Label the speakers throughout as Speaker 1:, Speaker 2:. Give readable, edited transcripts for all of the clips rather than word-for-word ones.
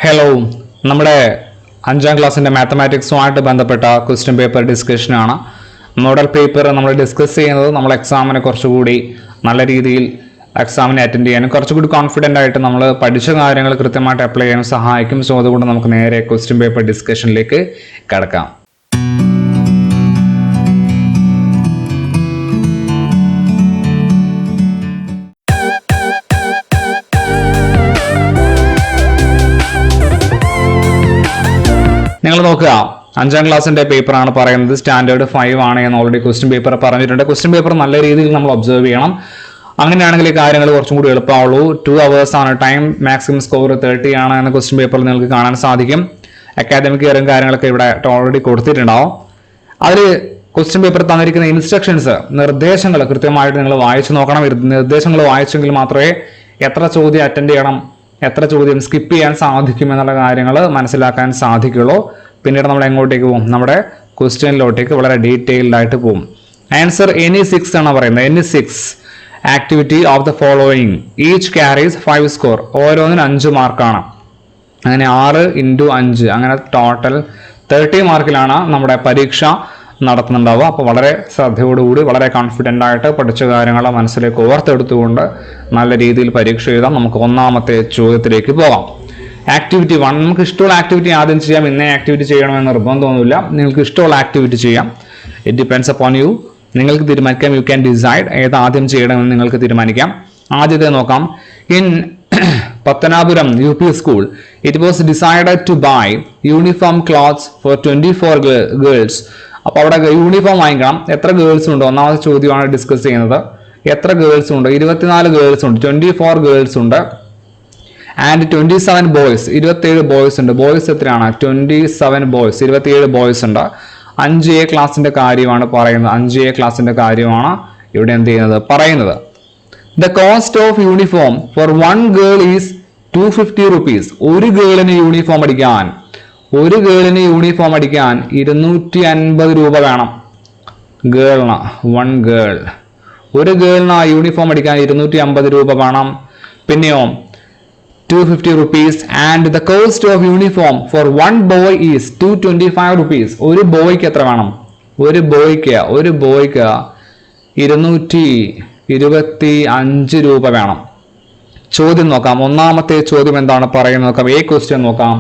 Speaker 1: Hello, നമ്മുടെ 5ാം ക്ലാസ്സിൻ്റെ മാത്തമാറ്റിക്സുമായിട്ട് ബന്ധപ്പെട്ട ക്വസ്റ്റ്യൻ പേപ്പർ ഡിസ്കഷനാണ്. മോഡൽ പേപ്പർ നമ്മൾ ഡിസ്കസ് ചെയ്യുന്നത് നമ്മൾ എക്സാമിനെ കുറച്ചുകൂടി നല്ല രീതിയിൽ എക്സാമിനെ അറ്റൻഡ് ചെയ്യാനും കുറച്ചുകൂടി കോൺഫിഡൻ്റ് ആയിട്ട് നമ്മൾ പഠിച്ച കാര്യങ്ങൾ കൃത്യമായിട്ട് അപ്ലൈ ചെയ്യാനും സഹായിക്കും. സോ അതുകൊണ്ട് നമുക്ക് നേരെ ക്വസ്റ്റ്യൻ പേപ്പർ ഡിസ്കഷനിലേക്ക് കടക്കാം. നിങ്ങൾ നോക്കുക, 5ാം ക്ലാസ്സിന്റെ പേപ്പറാണ് പറയുന്നത്. സ്റ്റാൻഡേർഡ് 5 ആണ് എന്ന് ഓൾറെഡി ക്വസ്റ്റ്യൻ പേപ്പർ പറഞ്ഞിട്ടുണ്ട്. ക്വസ്റ്റ്യൻ പേപ്പർ നല്ല രീതിയിൽ നമ്മൾ ഒബ്സർവ് ചെയ്യണം. അങ്ങനെയാണെങ്കിൽ ഈ കാര്യങ്ങൾ കുറച്ചും കൂടി എളുപ്പമാവുള്ളൂ. 2 hours ആണ് ടൈം, മാക്സിമം സ്കോർ 30 ആണ് എന്ന ക്വസ്റ്റ്യൻ പേപ്പറിൽ നിങ്ങൾക്ക് കാണാൻ സാധിക്കും. അക്കാദമിക് ഇയറും കാര്യങ്ങളൊക്കെ ഇവിടെ ഓൾറെഡി കൊടുത്തിട്ടുണ്ടാവും. അതിൽ ക്വസ്റ്റ്യൻ പേപ്പർ തന്നിരിക്കുന്ന ഇൻസ്ട്രക്ഷൻസ്, നിർദ്ദേശങ്ങൾ കൃത്യമായിട്ട് നിങ്ങൾ വായിച്ചു നോക്കണം. നിർദ്ദേശങ്ങൾ വായിച്ചെങ്കിൽ മാത്രമേ എത്ര ചോദ്യം അറ്റൻഡ് ചെയ്യണം, എത്ര ചോദ്യം സ്കിപ്പ് ചെയ്യാൻ സാധിക്കും എന്നുള്ള കാര്യങ്ങൾ മനസ്സിലാക്കാൻ സാധിക്കുള്ളൂ. പിന്നീട് നമ്മൾ എങ്ങോട്ടേക്ക് പോകും? നമ്മുടെ ക്വസ്റ്റ്യനിലോട്ടേക്ക് വളരെ ഡീറ്റെയിൽഡ് ആയിട്ട് പോകും. ആൻസർ എനി 6 ആണ് പറയുന്നത്. Any 6 activity of the following each carries 5 score. ഓരോന്നിനും 5 മാർക്കാണ്. അങ്ങനെ 6 × 5 അങ്ങനെ ടോട്ടൽ 30 മാർക്കിലാണ് നമ്മുടെ പരീക്ഷ നടത്തുന്നുണ്ടാവുക. അപ്പോൾ വളരെ ശ്രദ്ധയോടുകൂടി വളരെ കോൺഫിഡൻ്റ് ആയിട്ട് പഠിച്ച കാര്യങ്ങൾ മനസ്സിലേക്ക് ഓർത്തെടുത്തുകൊണ്ട് നല്ല രീതിയിൽ പരീക്ഷ എഴുതാം. നമുക്ക് ഒന്നാമത്തെ ചോദ്യത്തിലേക്ക് പോകാം. ആക്ടിവിറ്റി 1. നമുക്ക് ഇഷ്ടമുള്ള ആക്ടിവിറ്റി ആദ്യം ചെയ്യാം. ഇന്നേ ആക്ടിവിറ്റി ചെയ്യണമെന്ന് നിർബന്ധമൊന്നുമില്ല. നിങ്ങൾക്ക് ഇഷ്ടമുള്ള ആക്ടിവിറ്റി ചെയ്യാം. It depends upon you. നിങ്ങൾക്ക് തീരുമാനിക്കാം. യു ക്യാൻ ഡിസൈഡ് ഏത് ആദ്യം ചെയ്യണമെന്ന് നിങ്ങൾക്ക് തീരുമാനിക്കാം. ആദ്യത്തെ നോക്കാം. In Pathanapuram UP school it was decided to buy uniform clothes for 24 girls. അപ്പോൾ അവിടെ യൂണിഫോം വാങ്ങിക്കണം. എത്ര ഗേൾസ് ഉണ്ട്? ഒന്നാമത്തെ ചോദ്യമാണ് ഡിസ്കസ് ചെയ്യുന്നത്. എത്ര ഗേൾസ് ഉണ്ട്? 24 ഗേൾസ് ഉണ്ട്. 24 ഗേൾസ് ഉണ്ട്. And 27 boys. 27 ബോയ്സ് ഉണ്ട്. ബോയ്സ് എത്രയാണ്? 27 ബോയ്സ്. 27 ബോയ്സ് ഉണ്ട്. 5A ക്ലാസിന്റെ കാര്യമാണ് പറയുന്നത്. 5A ക്ലാസിന്റെ കാര്യമാണ് ഇവിടെ എന്ത് ചെയ്യുന്നത്? പറയുന്നത്. The cost of uniform for 1 girl is 250 rupees. ഒരു ഗേളിന് യൂണിഫോം അടിക്കാൻ 250 രൂപ വേണം. ഗേളിന് 1 ഗേൾ, ഒരു ഗേളിന് യൂണിഫോം അടിക്കാൻ 250 രൂപ വേണം. പിന്നെയോ 250 rupees. And the cost of uniform for 1 boy is 225 rupees. ഒരു ബോയ്ക്ക് എത്ര വേണം? ഒരു ബോയ്ക്ക് 225 രൂപ വേണം. ചോദ്യം നോക്കാം. ഒന്നാമത്തെ ചോദ്യം എന്താണ് പറയുന്നത് നോക്കാം. A ക്വസ്റ്റ്യൻ നോക്കാം.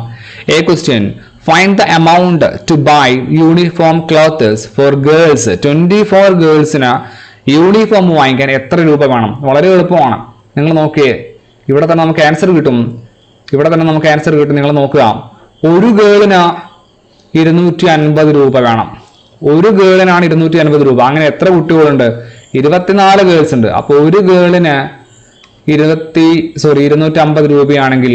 Speaker 1: A question, find the amount to buy uniform clothes for girls. 24 ഗേൾസിന് യൂണിഫോം വാങ്ങിക്കാൻ എത്ര രൂപ വേണം? വളരെ എളുപ്പമാണ്. നിങ്ങൾ നോക്കിയേ, ഇവിടെ തന്നെ നമുക്ക് ആൻസർ കിട്ടും. നിങ്ങൾ നോക്കുക. ഒരു ഗേളിന് 250 രൂപ വേണം. ഒരു ഗേളിനാണ് 250 രൂപ. അങ്ങനെ എത്ര കുട്ടികളുണ്ട്? 24 ഗേൾസ് ഉണ്ട്. അപ്പോൾ ഒരു ഗേളിന് 250 രൂപയാണെങ്കിൽ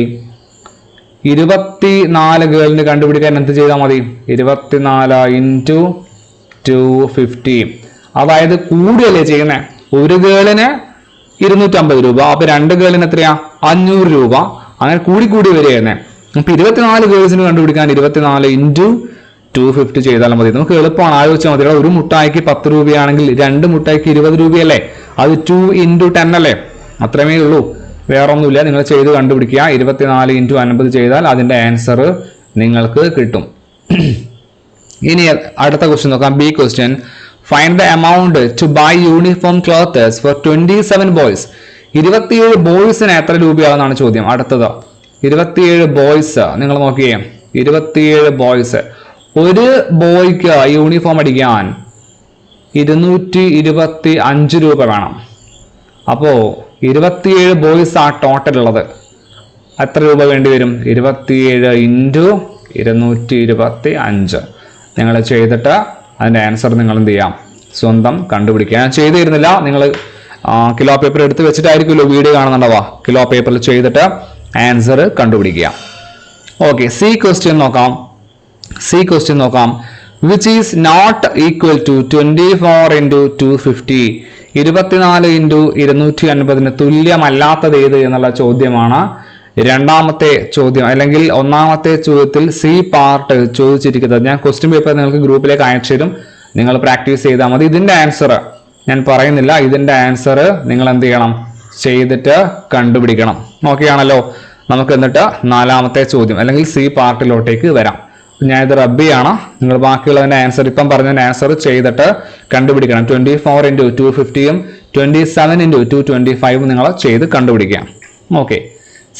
Speaker 1: 24 ഗേളിന് കണ്ടുപിടിക്കാൻ എന്ത് ചെയ്താൽ മതി? 24 × 250. അതായത് കൂടിയല്ലേ ചെയ്യുന്നത്? ഒരു ഗേളിന് 250 രൂപ. അപ്പൊ 2 ഗേളിന് എത്രയാ? 500 രൂപ. അങ്ങനെ കൂടി വരികയെന്നെ. അപ്പൊ 24 ഗേൾസിന് കണ്ടുപിടിക്കാൻ 24 × 250 ചെയ്താൽ മതി. നമുക്ക് എളുപ്പമാണ്. ആലോചിച്ചാൽ മതി. ഒരു മുട്ടായിക്ക് 10 രൂപയാണെങ്കിൽ 2 മുട്ടായിക്ക് 20 രൂപയല്ലേ? അത് 2 × 10 അല്ലേ? അത്രമേ ഉള്ളൂ, വേറൊന്നുമില്ല. നിങ്ങൾ ചെയ്ത് കണ്ടുപിടിക്കുക. 24 × 50 ചെയ്താൽ അതിന്റെ ആൻസർ നിങ്ങൾക്ക് കിട്ടും. ഇനി അടുത്ത ക്വസ്റ്റ്യൻ നോക്കാം. B question, find the amount to buy uniform clothes for 27 boys. 27 ബോയ്സിന് എത്ര രൂപയാണെന്നാണ് ചോദ്യം. അടുത്തത് 27 ബോയ്സ്. നിങ്ങൾ നോക്കിയേ, 27 ബോയ്സ്. ഒരു ബോയ്ക്ക് യൂണിഫോം അടിക്കാൻ 225 രൂപ വേണം. അപ്പോ 27 ബോയ്സ് ആ ടോട്ടൽ ഉള്ളത്. എത്ര രൂപ വേണ്ടി വരും? 27 × 225. നിങ്ങൾ ചെയ്തിട്ട് അതിൻ്റെ ആൻസർ നിങ്ങൾ എന്ത് ചെയ്യാം? സ്വന്തം കണ്ടുപിടിക്കുക. ഞാൻ ചെയ്തിരുന്നില്ല. നിങ്ങൾ കിലോ പേപ്പർ എടുത്ത് വെച്ചിട്ടായിരിക്കുമല്ലോ വീഡിയോ കാണുന്നുണ്ടാവുക. കിലോ പേപ്പറിൽ ചെയ്തിട്ട് ആൻസർ കണ്ടുപിടിക്കുക. ഓക്കെ, C ക്വസ്റ്റ്യൻ നോക്കാം. Which is not equal to 24 × 250. 24 × 250 തുല്യമല്ലാത്തത് ഏത് എന്നുള്ള ചോദ്യമാണ് രണ്ടാമത്തെ ചോദ്യം. അല്ലെങ്കിൽ ഒന്നാമത്തെ ചോദ്യത്തിൽ C പാർട്ട് ചോദിച്ചിരിക്കുന്നത്. ഞാൻ ക്വസ്റ്റ്യൻ പേപ്പർ നിങ്ങൾക്ക് ഗ്രൂപ്പിലേക്ക് അയച്ചു തരും. നിങ്ങൾ പ്രാക്ടീസ് ചെയ്താൽ മതി. ഇതിന്റെ ആൻസർ ഞാൻ പറയുന്നില്ല. ഇതിന്റെ ആൻസർ നിങ്ങൾ എന്ത് ചെയ്യണം? ചെയ്തിട്ട് കണ്ടുപിടിക്കണം. ഓക്കെ ആണല്ലോ? നമുക്ക് എന്നിട്ട് നാലാമത്തെ ചോദ്യം അല്ലെങ്കിൽ സി പാർട്ടിലോട്ടേക്ക് വരാം. ഞാൻ ഇത് റബ്ബ് ചെയ്യണം. നിങ്ങൾ ബാക്കിയുള്ളതിന്റെ ആൻസർ ഇപ്പം പറഞ്ഞതിന്റെ ആൻസർ ചെയ്തിട്ട് കണ്ടുപിടിക്കണം. 24 × 250 27 × 225 നിങ്ങൾ ചെയ്ത് കണ്ടുപിടിക്കാം. ഓക്കെ,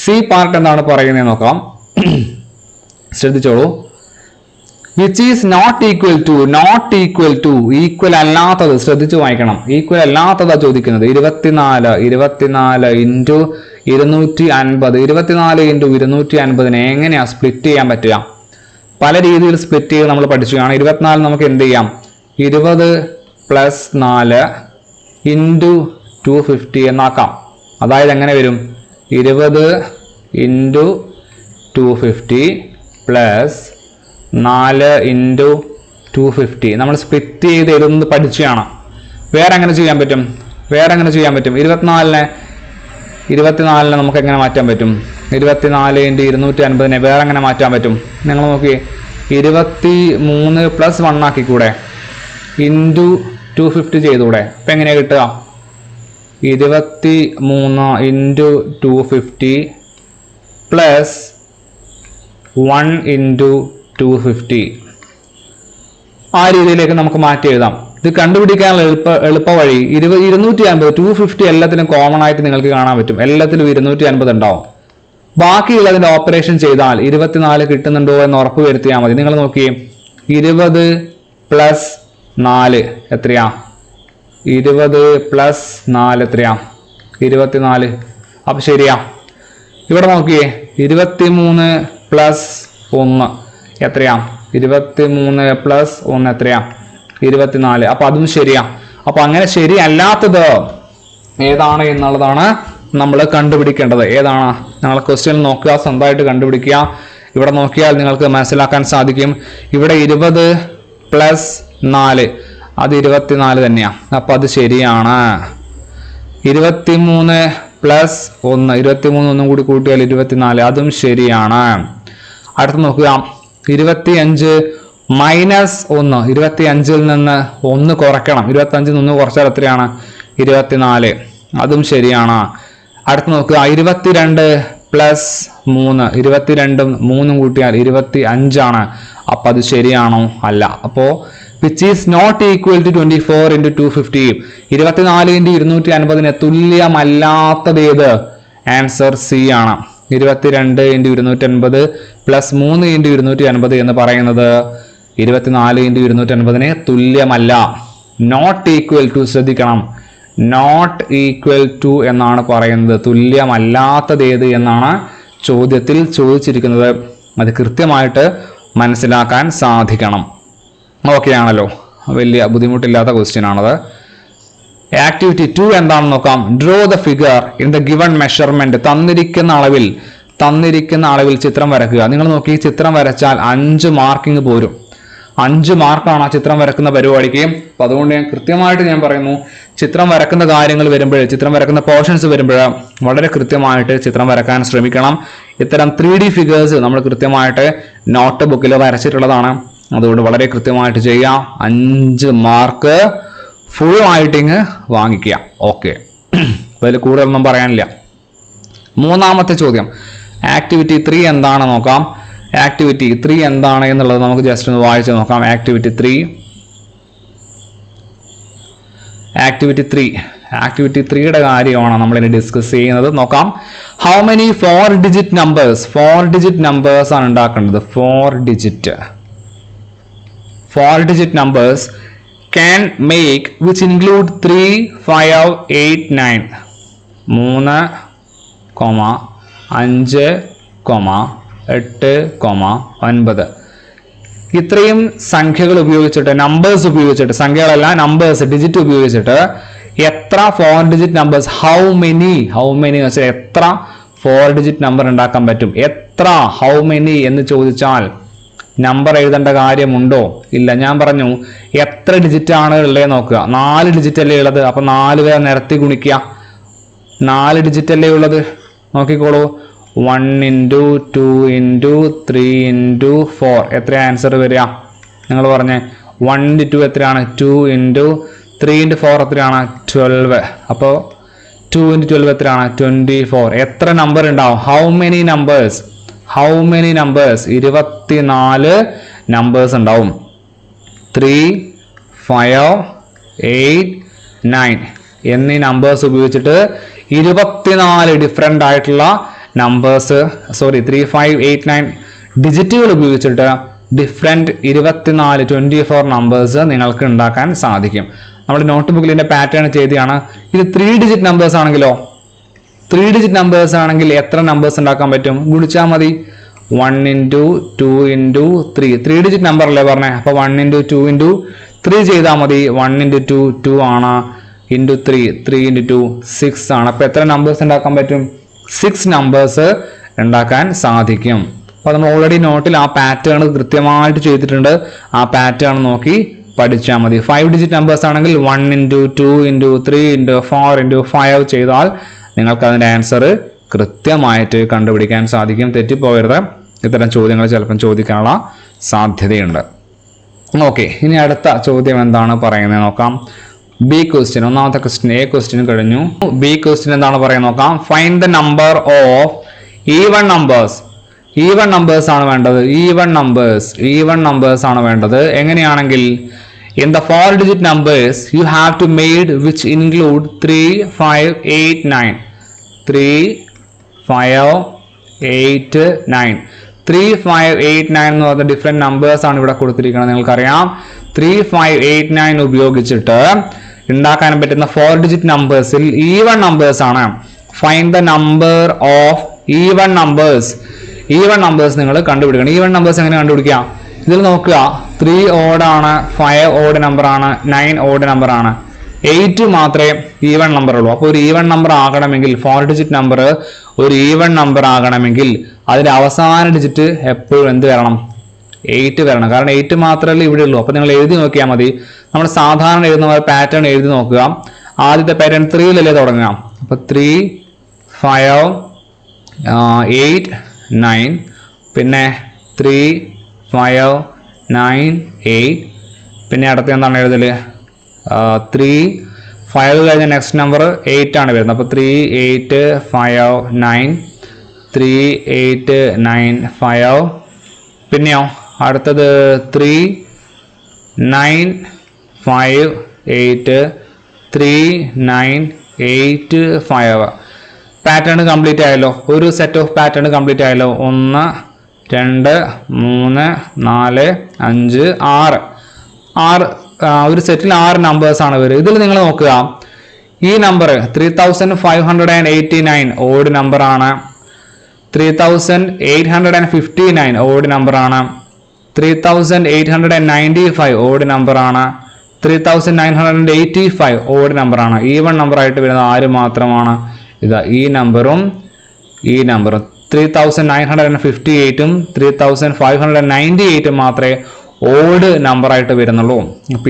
Speaker 1: സി പാർട്ട് എന്താണ് പറയുന്നത് നോക്കാം. ശ്രദ്ധിച്ചോളൂ. Which is not equal to equal അല്ലാത്തത്. ശ്രദ്ധിച്ചു വായിക്കണം. ഈക്വൽ അല്ലാത്തതാ ചോദിക്കുന്നത്. 24 × 250 24 × 250 എങ്ങനെയാ സ്പ്ലിറ്റ് ചെയ്യാൻ പറ്റുക? പല രീതിയിൽ സ്പ്ലിറ്റ് ചെയ്ത് നമ്മൾ പഠിച്ചതാണ്. 24 നമുക്ക് എന്ത് ചെയ്യാം? 20 + 4 × 250 എന്നാക്കാം. അതായത് എങ്ങനെ വരും? 20 × 250 + 4 × 250 നമ്മൾ സ്പ്ലിറ്റ് ചെയ്ത് എഴുതുന്നത് പഠിച്ചാണ്. വേറെ എങ്ങനെ ചെയ്യാൻ പറ്റും? 24നെ നമുക്ക് എങ്ങനെ മാറ്റാൻ പറ്റും? 24 × 250 വേറെ എങ്ങനെ മാറ്റാൻ പറ്റും? നിങ്ങൾ നോക്കി 23 + 1 ആക്കിക്കൂടെ? × 250 ചെയ്തുകൂടെ? അപ്പം എങ്ങനെയാണ് കിട്ടുക? 23 × 250 + 1 × 250 ആ രീതിയിലേക്ക് നമുക്ക് മാറ്റി എഴുതാം. ഇത് കണ്ടുപിടിക്കാനുള്ള എളുപ്പ വഴി 250 250 എല്ലാത്തിനും കോമൺ ആയിട്ട് നിങ്ങൾക്ക് കാണാൻ പറ്റും. എല്ലാത്തിലും 250 ഉണ്ടാവും. ബാക്കിയുള്ളതിന്റെ ഓപ്പറേഷൻ ചെയ്താൽ 24 കിട്ടുന്നുണ്ടോ എന്ന് ഉറപ്പ് വരുത്തിയാൽ മതി. നിങ്ങൾ നോക്കിയേ, 20 + 4 എത്രയാ? 20 + 4 എത്രയാ? 24. അപ്പൊ ശരിയാ. ഇവിടെ നോക്കിയേ, 23 + 1 എത്രയാ? 23 + 1 എത്രയാ? 24. അപ്പൊ അതും ശരിയാ. അപ്പൊ അങ്ങനെ ശരിയല്ലാത്തത് ഏതാണ് എന്നുള്ളതാണ് നമ്മൾ കണ്ടുപിടിക്കേണ്ടത്. ഏതാണ്? നിങ്ങൾ ക്വസ്റ്റ്യൻ നോക്കുക, സ്വന്തമായിട്ട് കണ്ടുപിടിക്കുക. ഇവിടെ നോക്കിയാൽ നിങ്ങൾക്ക് മനസ്സിലാക്കാൻ സാധിക്കും. ഇവിടെ 20 + 4 അത് 24 തന്നെയാ. അപ്പൊ അത് ശരിയാണ്. 23 + 1 23 ഒന്നും കൂടി കൂട്ടിയാൽ 24 അതും ശരിയാണ്. അടുത്ത് നോക്കുക, 25 - 1 25ൽ നിന്ന് 1 കുറയ്ക്കണം. 25ൽ നിന്ന് കുറച്ചാൽ എത്രയാണ്? 24 അതും ശരിയാണ്. അടുത്ത് നോക്കുക, 22 + 3 22ഉം 3ഉം കൂട്ടിയാൽ 25 ആണ്. അപ്പൊ അത് ശരിയാണോ? അല്ല. അപ്പോ which is not equal to 24 × 250 24 × 250 തുല്യമല്ലാത്തത് ഏത്? ആൻസർ സി ആണ്. 22 × 250 + 3 × 250 എന്ന് പറയുന്നത് 24 × 250 തുല്യമല്ല. നോട്ട് ഈക്വൽ ടു, ശ്രദ്ധിക്കണം, നോട്ട് ഈക്വൽ ടു എന്നാണ് പറയുന്നത്. തുല്യമല്ലാത്തത് ഏത് എന്നാണ് ചോദ്യത്തിൽ ചോദിച്ചിരിക്കുന്നത്. അത് കൃത്യമായിട്ട് മനസ്സിലാക്കാൻ സാധിക്കണം. ഓക്കെ ആണല്ലോ, വലിയ ബുദ്ധിമുട്ടില്ലാത്ത ക്വസ്റ്റ്യൻ ആണത്. ആക്ടിവിറ്റി 2 എന്താണെന്ന് നോക്കാം. Draw the figure in the given measurement. തന്നിരിക്കുന്ന അളവിൽ ചിത്രം വരയ്ക്കുക. നിങ്ങൾ നോക്കി, ചിത്രം വരച്ചാൽ 5 മാർക്കിങ് പോരും. 5 മാർക്കാണ് ആ ചിത്രം വരക്കുന്ന പരിപാടിക്ക്. അപ്പൊ അതുകൊണ്ട് ഞാൻ കൃത്യമായിട്ട് പറയുന്നു, ചിത്രം വരക്കുന്ന കാര്യങ്ങൾ വരുമ്പോൾ, ചിത്രം വരക്കുന്ന പോർഷൻസ് വരുമ്പോൾ വളരെ കൃത്യമായിട്ട് ചിത്രം വരക്കാൻ ശ്രമിക്കണം. ഇത്തരം 3D ഫിഗേഴ്സ് നമ്മൾ കൃത്യമായിട്ട് നോട്ട് ബുക്കിൽ വരച്ചിട്ടുള്ളതാണ്. അതുകൊണ്ട് വളരെ കൃത്യമായിട്ട് ചെയ്യാം. 5 മാർക്ക് ഫുൾ ആയിട്ടിങ് വാങ്ങിക്കുക. ഓക്കെ, അതിൽ കൂടുതലൊന്നും പറയാനില്ല. മൂന്നാമത്തെ ചോദ്യം, ആക്ടിവിറ്റി 3 എന്താണ് നോക്കാം. ആക്ടിവിറ്റി 3 എന്താണ് എന്നുള്ളത് നമുക്ക് ജസ്റ്റ് ഒന്ന് വായിച്ച് നോക്കാം. ആക്ടിവിറ്റി 3യുടെ കാര്യമാണ് നമ്മൾ ഇനി ഡിസ്കസ് ചെയ്യുന്നത്. നോക്കാം. ഹൗ മെനി 4 ഡിജിറ്റ് നമ്പേഴ്സ് ആണ് ഉണ്ടാക്കേണ്ടത്. 4 digit numbers can make which include 3, 5, 8, 9 3, 5, 8, 9 ഇത്രയും സംഖ്യകൾ ഉപയോഗിച്ചിട്ട്, നമ്പേഴ്സ് ഉപയോഗിച്ചിട്ട്, സംഖ്യകളല്ല നമ്പേഴ്സ്, ഡിജിറ്റ് ഉപയോഗിച്ചിട്ട് എത്ര 4 ഡിജിറ്റ് നമ്പേഴ്സ്, ഹൗ മെനി വെച്ചാൽ എത്ര 4 ഡിജിറ്റ് നമ്പർ ഉണ്ടാക്കാൻ പറ്റും. എത്ര, ഹൗ മെനി എന്ന് ചോദിച്ചാൽ നമ്പർ എഴുതേണ്ട കാര്യമുണ്ടോ? ഇല്ല. ഞാൻ പറഞ്ഞു എത്ര ഡിജിറ്റ് ആണ് ഉള്ളത് നോക്കുക. 4 ഡിജിറ്റ് അല്ലേ ഉള്ളത്. അപ്പൊ 4 പേരെ നിരത്തി ഗുണിക്കുക. 4 ഡിജിറ്റ് അല്ലേ ഉള്ളത്. നോക്കിക്കോളൂ. 1 × 2 × 3 × 4 എത്ര ആൻസർ വരിക? നിങ്ങൾ പറഞ്ഞേ. 1 × 2 എത്രയാണ്? 2 × 3 × 4 എത്രയാണ്? 12. അപ്പോൾ 2 into 12 എത്രയാണ് 24. എത്ര നമ്പർ ഉണ്ടാവും? ഹൗ മെനി നമ്പേഴ്സ് 24 നമ്പേഴ്സ് ഉണ്ടാവും. 3, 5, 8, 9 എന്നീ നമ്പേഴ്സ് ഉപയോഗിച്ചിട്ട് 24 ഡിഫറെൻ്റ് ആയിട്ടുള്ള നമ്പേഴ്സ് 3, 5, 8, 9 ഡിജിറ്റുകൾ ഉപയോഗിച്ചിട്ട് ഡിഫറെൻറ്റ് 24 നമ്പേഴ്സ് നിങ്ങൾക്ക് ഉണ്ടാക്കാൻ സാധിക്കും. നമ്മുടെ നോട്ട് ബുക്കിൽ ഇതിൻ്റെ പാറ്റേൺ ചെയ്തതാണ്. ഇത് 3 ഡിജിറ്റ് നമ്പേഴ്സ് ആണെങ്കിലോ 3 ഡിജിറ്റ് നമ്പേഴ്സ് ആണെങ്കിൽ എത്ര നമ്പേഴ്സ് ഉണ്ടാക്കാൻ പറ്റും? ഗുണിച്ചാൽ മതി. 1 into 2 into 3 3 ഡിജിറ്റ് നമ്പർ അല്ലേ പറഞ്ഞേ. അപ്പോൾ 1 into 2 into 3 ചെയ്താൽ മതി. 1 into 2 2 ആണ്, into 3 3 into 2 6 ആണ്. അപ്പോൾ എത്ര നമ്പേഴ്സ് ഉണ്ടാക്കാൻ പറ്റും? 6 നമ്പേഴ്സ് ഉണ്ടാക്കാൻ സാധിക്കും. അപ്പോൾ നമ്മൾ ഓൾറെഡി നോട്ടിൽ ആ പാറ്റേൺ കൃത്യമായിട്ട് ചെയ്തിട്ടുണ്ട്. ആ പാറ്റേൺ നോക്കി പഠിച്ചാൽ മതി. 5 ഡിജിറ്റ് നമ്പേഴ്സ് ആണെങ്കിൽ 1 into 2 into 3 into 4 into 5 ചെയ്താൽ നിങ്ങൾക്ക് അതിൻ്റെ ആൻസർ കൃത്യമായിട്ട് കണ്ടുപിടിക്കാൻ സാധിക്കും. തെറ്റിപ്പോകരുത്. ഇത്തരം ചോദ്യങ്ങൾ ചിലപ്പം ചോദിക്കാനുള്ള സാധ്യതയുണ്ട്. ഓക്കെ, ഇനി അടുത്ത ചോദ്യം എന്താണ് പറയുന്നത് നോക്കാം. ബി ക്വസ്റ്റ്യൻ, ഒന്നാമത്തെ ക്വസ്റ്റ്യൻ. എ ക്വസ്റ്റ്യൻ കഴിഞ്ഞു. ബി ക്വസ്റ്റ്യൻ എന്താണ് പറയുന്നത് നോക്കാം. Find the number of even numbers. Even numbers ആണ് വേണ്ടത്. ഈവൺ നമ്പേഴ്സ് ആണ് വേണ്ടത്. എങ്ങനെയാണെങ്കിൽ in the 4 digit numbers you have to made which include 3, 5, 8, 9. 3, 5, 8, 9. 3, 5, 8, 9 എന്ന് പറഞ്ഞ ഡിഫറെൻറ്റ് നമ്പേഴ്സ് ആണ് ഇവിടെ കൊടുത്തിരിക്കുന്നത്. നിങ്ങൾക്കറിയാം 3, 5, 8, 9 ഉപയോഗിച്ചിട്ട് ഉണ്ടാക്കാൻ പറ്റുന്ന 4 ഡിജിറ്റ് നമ്പേഴ്സിൽ ഈവൺ നമ്പേഴ്സ് ആണ്. Find the number of even numbers. Even numbers നിങ്ങൾ കണ്ടുപിടിക്കണം. ഈവൺ നമ്പേഴ്സ് എങ്ങനെ കണ്ടുപിടിക്കാം? ഇതിൽ നോക്കുക. 3 ഓഡ് ആണ്, 5 ഓഡ് നമ്പർ ആണ്, 9 ഓഡ് നമ്പർ ആണ്, 8 മാത്രമേ ഈവൺ നമ്പർ ഉള്ളൂ. അപ്പോൾ ഒരു ഈവൺ നമ്പർ ആകണമെങ്കിൽ 4 ഡിജിറ്റ് നമ്പർ ഒരു ഈവൺ നമ്പർ ആകണമെങ്കിൽ അതിന്റെ അവസാന ഡിജിറ്റ് എപ്പോഴും എന്ത് വരണം? 8 വരണം. കാരണം 8 മാത്രമല്ലേ ഇവിടെ ഉള്ളൂ. അപ്പോൾ നിങ്ങൾ എഴുതി നോക്കിയാൽ മതി. നമ്മൾ സാധാരണ എഴുതുന്ന പാറ്റേൺ എഴുതി നോക്കുക. ആദ്യത്തെ പാറ്റേൺ 3-ലല്ലേ തുടങ്ങുക. അപ്പോൾ 3, 5, 8, 9 പിന്നെ 3, 5, 9, 8 പിന്നെ അടുത്ത എന്താണ് എഴുതല്? 3, 5 കഴിഞ്ഞ നെക്സ്റ്റ് നമ്പർ 8 ആണ് വരുന്നത്. അപ്പോൾ 3, 8, 5, 9 3, 8, 9, 5 പിന്നെയോ അടുത്തത് 3, 9, 5, 8 3, 9, 8, 5 പാറ്റേൺ കംപ്ലീറ്റ് ആയല്ലോ. ഒരു സെറ്റ് ഓഫ് പാറ്റേൺ കംപ്ലീറ്റ് ആയല്ലോ. 1, 2, 3, 4, 5, 6 ഒരു സെറ്റിൽ 6 നമ്പേഴ്സ് ആണ് വരിക. ഇതിൽ നിങ്ങൾ നോക്കുക, ഈ നമ്പർ 3589 ഓഡ് നമ്പർ ആണ്, 3859 ഓഡ് നമ്പർ ആണ്, 3895 ഓഡ് നമ്പർ ആണ്, 3985 ഓഡ് നമ്പർ ആണ്. ഈവൺ നമ്പർ ആയിട്ട് വരുന്നത് ആര് മാത്രമാണ്? ഇതാ ഈ നമ്പറും ഈ നമ്പറും 3958ഉം 3598 മാത്രമേ ഓഡ് നമ്പർ ആയിട്ട് വരുന്നുള്ളൂ. അപ്പൊ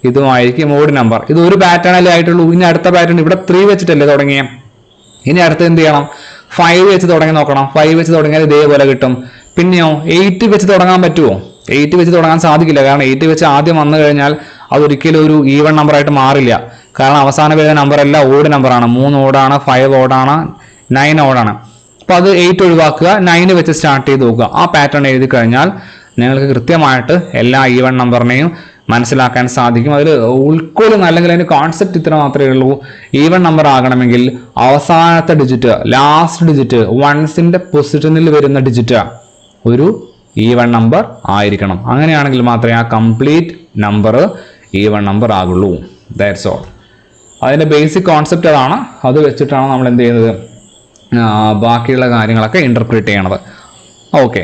Speaker 1: ഇതുമായിരിക്കും ഓഡ് നമ്പർ. ഇത് ഒരു പാറ്റേൺ അല്ലേ ആയിട്ടുള്ളൂ. ഇനി അടുത്ത പാറ്റേൺ ഇവിടെ 3 വെച്ചിട്ടല്ലേ തുടങ്ങിയ. ഇനി അടുത്ത് എന്ത് ചെയ്യണം? 5 വെച്ച് തുടങ്ങി നോക്കണം. 5 വെച്ച് തുടങ്ങിയാൽ ഇതേപോലെ കിട്ടും. പിന്നെയോ 8 വെച്ച് തുടങ്ങാൻ പറ്റുമോ? 8 വെച്ച് തുടങ്ങാൻ സാധിക്കില്ല. കാരണം 8 വെച്ച് ആദ്യം വന്നു കഴിഞ്ഞാൽ അതൊരിക്കലും ഒരു ഈവൺ നമ്പർ ആയിട്ട് മാറില്ല. കാരണം അവസാനം വരുന്ന നമ്പർ എല്ലാം ഓഡ് നമ്പറാണ്. 3 ഓടാണ്, 5 ഓടാണ്, 9 ഓടാണ്. അപ്പൊ അത് 8 ഒഴിവാക്കുക, 9 വെച്ച് സ്റ്റാർട്ട് ചെയ്ത് നോക്കുക. ആ പാറ്റേൺ എഴുതി കഴിഞ്ഞാൽ നിങ്ങൾക്ക് കൃത്യമായിട്ട് എല്ലാ ഈവൺ നമ്പറിനെയും മനസ്സിലാക്കാൻ സാധിക്കും. അതിൽ ഉൾക്കൊള്ളുന്ന അല്ലെങ്കിൽ അതിന്റെ കോൺസെപ്റ്റ് ഇത്ര മാത്രമേ ഉള്ളൂ. ഈവൺ നമ്പർ ആകണമെങ്കിൽ അവസാനത്തെ ഡിജിറ്റ്, ലാസ്റ്റ് ഡിജിറ്റ്, വൺസിന്റെ പൊസിഷനിൽ വരുന്ന ഡിജിറ്റ് ഒരു ഈവൺ നമ്പർ ആയിരിക്കണം. അങ്ങനെയാണെങ്കിൽ മാത്രമേ ആ കംപ്ലീറ്റ് നമ്പർ ഈവൺ നമ്പർ ആകുള്ളൂ. That's all. അതിന്റെ ബേസിക് കോൺസെപ്റ്റ് അതാണ്. അത് വെച്ചിട്ടാണ് നമ്മൾ എന്ത് ചെയ്യുന്നത്, ബാക്കിയുള്ള കാര്യങ്ങളൊക്കെ ഇന്റർപ്രിറ്റ് ചെയ്യണത്. ഓക്കെ,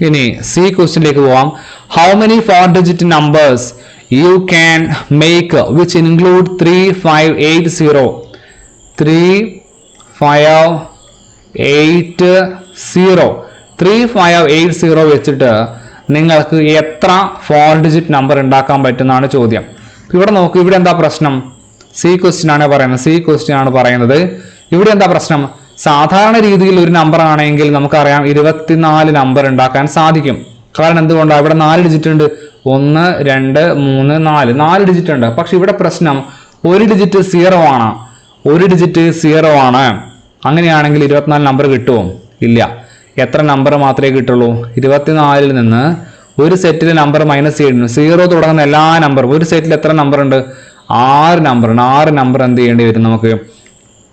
Speaker 1: ഇനി സി ക്വസ്റ്റ്യനിലേക്ക് പോവാം. How many 4 digit numbers you can make which include 3, 5, 8, 0 3, 5, 8, 0 3, 5, 8, 0 വെച്ചിട്ട് നിങ്ങൾക്ക് എത്ര 4 ഡിജിറ്റ് നമ്പർ ഉണ്ടാക്കാൻ പറ്റുന്നതാണ് ചോദ്യം. ഇവിടെ നോക്കൂ, ഇവിടെ എന്താ പ്രശ്നം? സി ക്വസ്റ്റ്യൻ ആണ് പറയുന്നത്. ഇവിടെ എന്താ പ്രശ്നം? സാധാരണ രീതിയിൽ ഒരു നമ്പർ ആണെങ്കിൽ നമുക്കറിയാം 24 നമ്പർ ഉണ്ടാക്കാൻ സാധിക്കും. കാരണം എന്തുകൊണ്ടാണ്? ഇവിടെ 4 ഡിജിറ്റ് ഉണ്ട്. 1, 2, 3, 4 ഡിജിറ്റ് ഉണ്ട്. പക്ഷെ ഇവിടെ പ്രശ്നം ഒരു ഡിജിറ്റ് 0 ആണ്. ഒരു ഡിജിറ്റ് 0 ആണ്. അങ്ങനെയാണെങ്കിൽ 24 നമ്പർ കിട്ടുമോ? ഇല്ല. എത്ര നമ്പർ മാത്രമേ കിട്ടുള്ളൂ? 24 നിന്ന് ഒരു സെറ്റിലെ നമ്പർ മൈനസ് ചെയ്യുന്നു. 0 തുടങ്ങുന്ന എല്ലാ നമ്പറും ഒരു സെറ്റിൽ എത്ര നമ്പർ ഉണ്ട്? 6 നമ്പർ ഉണ്ട്. 6 നമ്പർ എന്ത് ചെയ്യേണ്ടി വരും? നമുക്ക്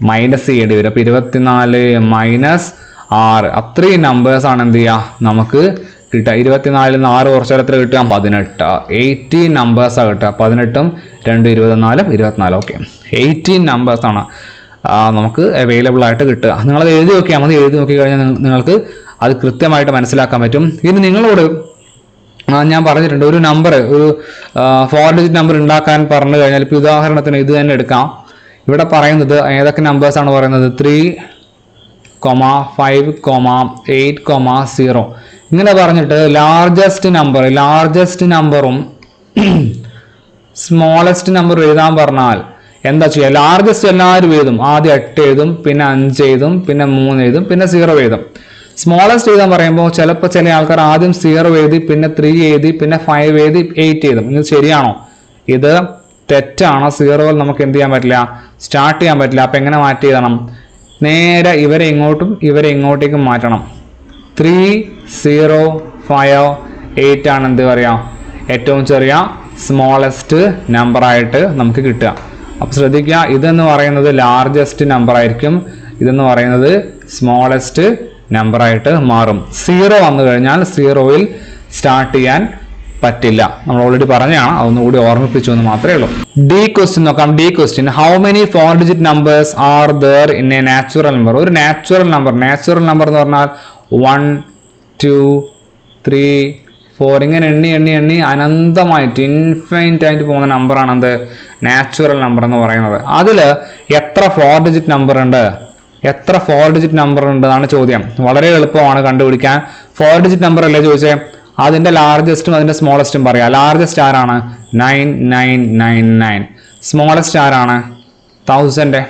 Speaker 1: മൈനസ് ചെയ്യേണ്ടി വരും. അപ്പോൾ 24 മൈനസ് 6 അത്രയും നമ്പേഴ്സ് ആണ് എന്ത് ചെയ്യുക നമുക്ക് കിട്ടുക. 24 നിന്ന് 6 കുറച്ചാൽ എത്ര കിട്ടുക? 18. 18 നമ്പേഴ്സാണ് കിട്ടുക. 18ഉം 2 24 24. ഓക്കെ, 18 നമ്പേഴ്സാണ് നമുക്ക് അവൈലബിൾ ആയിട്ട് കിട്ടുക. നിങ്ങളത് എഴുതി നോക്കിയാൽ മതി. എഴുതി നോക്കി കഴിഞ്ഞാൽ നിങ്ങൾക്ക് അത് കൃത്യമായിട്ട് മനസ്സിലാക്കാൻ പറ്റും. ഇനി നിങ്ങളോട് ഞാൻ പറഞ്ഞിട്ടുണ്ട്, ഒരു നമ്പർ, ഒരു 4 ഡിജിറ്റ് നമ്പർ ഉണ്ടാക്കാൻ പറഞ്ഞു കഴിഞ്ഞാൽ, ഇപ്പോൾ ഉദാഹരണത്തിന് ഇത് തന്നെ എടുക്കാം. ഇവിടെ പറയുന്നത് ഏതൊക്കെ നമ്പേഴ്സാണ് പറയുന്നത്? 3, 5, 8, 0 ഇങ്ങനെ പറഞ്ഞിട്ട് ലാർജസ്റ്റ് നമ്പറും സ്മോളസ്റ്റ് നമ്പർ എഴുതാൻ പറഞ്ഞാൽ എന്താ ചെയ്യുക? ലാർജസ്റ്റ് എല്ലാവരും എഴുതും. ആദ്യം 8 എഴുതും, പിന്നെ 5 എഴുതും, പിന്നെ 3 എഴുതും, പിന്നെ 0 എഴുതും. സ്മോളസ്റ്റ് എഴുതാൻ പറയുമ്പോൾ ചിലപ്പോൾ ചില ആൾക്കാർ ആദ്യം 0 എഴുതി, പിന്നെ 3 എഴുതി, പിന്നെ 5 എഴുതി, 8 എഴുതും. ഇത് ശരിയാണോ? ഇത് തെറ്റാണ്. 0 നമുക്ക് എന്ത് ചെയ്യാൻ പറ്റില്ല? സ്റ്റാർട്ട് ചെയ്യാൻ പറ്റില്ല. അപ്പം എങ്ങനെ മാറ്റി എഴുതണം? നേരെ ഇവരെ ഇങ്ങോട്ടും ഇവരെ ഇങ്ങോട്ടേക്കും മാറ്റണം. 3, 0, 5, 8 ആണ് എന്ത് പറയാം ഏറ്റവും ചെറിയ സ്മോളസ്റ്റ് നമ്പറായിട്ട് നമുക്ക് കിട്ടുക. അപ്പം ശ്രദ്ധിക്കുക, ഇതെന്ന് പറയുന്നത് ലാർജസ്റ്റ് നമ്പർ ആയിരിക്കും, ഇതെന്ന് പറയുന്നത് സ്മോളസ്റ്റ് നമ്പറായിട്ട് മാറും. 0 വന്നു കഴിഞ്ഞാൽ 0യിൽ സ്റ്റാർട്ട് ചെയ്യാൻ പറ്റില്ല. നമ്മൾ ഓൾറെഡി പറഞ്ഞതാണ്, അതൊന്നുകൂടി ഓർമ്മിപ്പിച്ചു എന്ന് മാത്രമേ ഉള്ളൂ. ഡി ക്വസ്റ്റ്യൻ നോക്കാം. D question, how many 4 digit numbers are there in A natural number? ഒരു നാച്ചുറൽ നമ്പർ എന്ന് പറഞ്ഞാൽ 1, 2, 3, 4 ഇങ്ങനെ എണ്ണി അനന്തമായിട്ട് ഇൻഫൈനൈറ്റ് ആയിട്ട് പോകുന്ന നമ്പറാണ് എന്ത്? നാച്ചുറൽ നമ്പർ എന്ന് പറയുന്നത്. അതിൽ എത്ര 4 ഡിജിറ്റ് നമ്പർ ഉണ്ട്? എത്ര 4 ഡിജിറ്റ് നമ്പർ ഉണ്ട് എന്നാണ് ചോദ്യം. വളരെ എളുപ്പമാണ് കണ്ടുപിടിക്കാൻ. 4 ഡിജിറ്റ് നമ്പർ അല്ലേ ചോദിച്ചേ? അതിന്റെ ലാർജസ്റ്റും അതിന്റെ സ്മോളസ്റ്റും പറയാം. ലാർജസ്റ്റ് ആരാണ്? 9999. സ്മോളസ്റ്റ് ആരാണ്? 1000.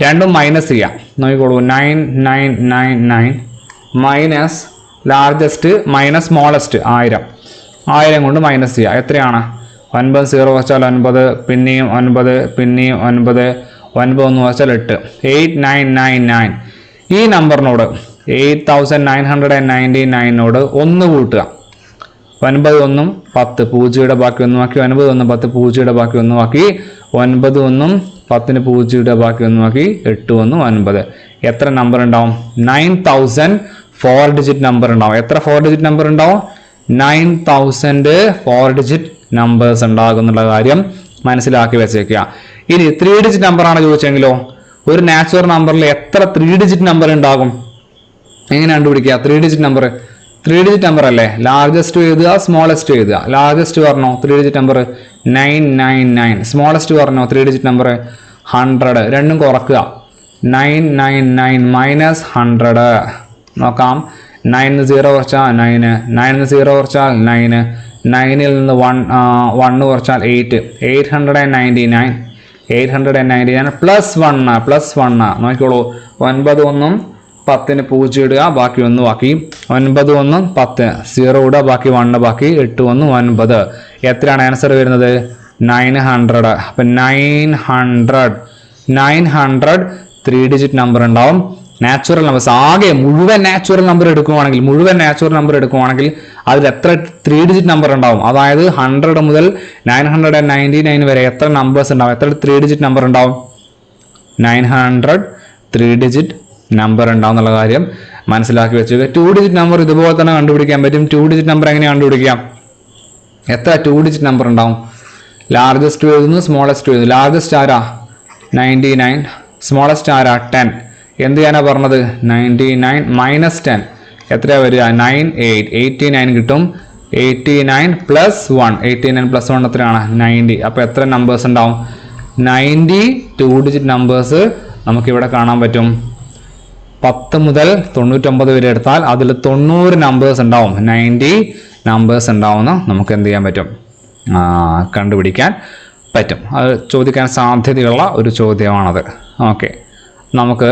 Speaker 1: രണ്ടും മൈനസ് ചെയ്യാം. നോക്കിക്കോളൂ, 9999 മൈനസ് ലാർജസ്റ്റ് മൈനസ് സ്മോളസ്റ്റ് 1000 കൊണ്ട് മൈനസ് ചെയ്യുക. എത്രയാണ്? 9 0 വെച്ചാൽ 9, പിന്നെയും 9, പിന്നെയും 9, 9 1 വെച്ചാൽ 8. 8999. ഈ നമ്പറിനോട് 8999നോട് 1 കൂട്ടുക. 9 1 10 പൂജ്യയുടെ ബാക്കി 1 ആക്കി, 9 1 10 പൂജ്യയുടെ ബാക്കി 1 ആക്കി, 9 1 10 പൂജ്യയുടെ ബാക്കി 1 ആക്കി, 8 1 9. എത്ര നമ്പർ ഉണ്ടാവും? 9000 4 ഡിജിറ്റ് നമ്പർ ഉണ്ടാവും. എത്ര 4 ഡിജിറ്റ് നമ്പർ ഉണ്ടാവും? 9000 4 ഡിജിറ്റ് നമ്പേഴ്സ് ഉണ്ടാകുന്നുള്ള കാര്യം മനസ്സിലാക്കി വെച്ചേക്കുക. ഇനി 3 ഡിജിറ്റ് നമ്പർ ആണ് ചോദിച്ചെങ്കിലോ? ഒരു നാച്ചുറൽ നമ്പറിൽ എത്ര 3 ഡിജിറ്റ് നമ്പർ ഉണ്ടാകും? എങ്ങനെ കണ്ടുപിടിക്കുക? 3 ഡിജിറ്റ് നമ്പർ അല്ലേ? ലാർജസ്റ്റ് എഴുതുക, സ്മോളസ്റ്റ് എഴുതുക. ലാർജസ്റ്റ് പറഞ്ഞോ 3 ഡിജിറ്റ് നമ്പർ 999. സ്മോളസ്റ്റ് പറഞ്ഞോ 3 ഡിജിറ്റ് നമ്പർ 100. രണ്ടും കുറക്കുക. 999 മൈനസ് 100 നോക്കാം. 9 0 കുറച്ചാൽ 9, 9 0 കുറച്ചാൽ 9, 9ൽ നിന്ന് 1 കുറച്ചാൽ 8, 899 പ്ലസ് 1 നോക്കിക്കോളൂ. 9 1 10 പൂജ്യം ഇടുക, ബാക്കി 1 ബാക്കി. 9 1 10 0 ഇടുക, ബാക്കി 1 ബാക്കി. 8 1 9. എത്രയാണ് ആൻസർ വരുന്നത്? 900. അപ്പം 900 3 ഡിജിറ്റ് നമ്പർ ഉണ്ടാവും. നാച്ചുറൽ നമ്പേഴ്സ് ആകെ മുഴുവൻ നാച്ചുറൽ നമ്പർ എടുക്കുവാണെങ്കിൽ അതിൽ എത്ര 3 ഡിജിറ്റ് നമ്പർ ഉണ്ടാവും? അതായത് 100 മുതൽ 999 വരെ എത്ര നമ്പേഴ്സ് ഉണ്ടാവും? എത്ര 3 ഡിജിറ്റ് നമ്പർ ഉണ്ടാവും? 900 3 ഡിജിറ്റ് നമ്പർ ഉണ്ടാവും എന്നുള്ള കാര്യം മനസ്സിലാക്കി വെച്ചു. 2 ഡിജിറ്റ് നമ്പർ ഇതുപോലെ തന്നെ കണ്ടുപിടിക്കാൻ പറ്റും. 2 ഡിജിറ്റ് നമ്പർ എങ്ങനെ കണ്ടുപിടിക്കാം? എത്ര 2 ഡിജിറ്റ് നമ്പർ ഉണ്ടാവും? ലാർജസ്റ്റ് എഴുതുന്നു, സ്മോളസ്റ്റ് എഴുതുന്നു. ലാർജസ്റ്റ് ആരാ? 99. സ്മോളസ്റ്റ് ആരാ? 10. എന്ത് ചെയ്യാനാ പറഞ്ഞത്? 99 മൈനസ് 10 എത്രയാ വരിക? 98. 89 കിട്ടും. 89 പ്ലസ് 1, 89 പ്ലസ് 1 എത്രയാണ്? 90. അപ്പോൾ എത്ര നമ്പേഴ്സ് ഉണ്ടാവും? 90 2 ഡിജിറ്റ് നമ്പേഴ്സ് നമുക്കിവിടെ കാണാൻ പറ്റും. 10 മുതൽ 99 വരെ എടുത്താൽ അതിൽ 90 നമ്പേഴ്സ് ഉണ്ടാവും. 90 നമ്പേഴ്സ് ഉണ്ടാവുമെന്ന് നമുക്ക് എന്ത് ചെയ്യാൻ പറ്റും? കണ്ടുപിടിക്കാൻ പറ്റും. അത് ചോദിക്കാൻ സാധ്യതയുള്ള ഒരു ചോദ്യമാണത്. ഓക്കെ, നമുക്ക്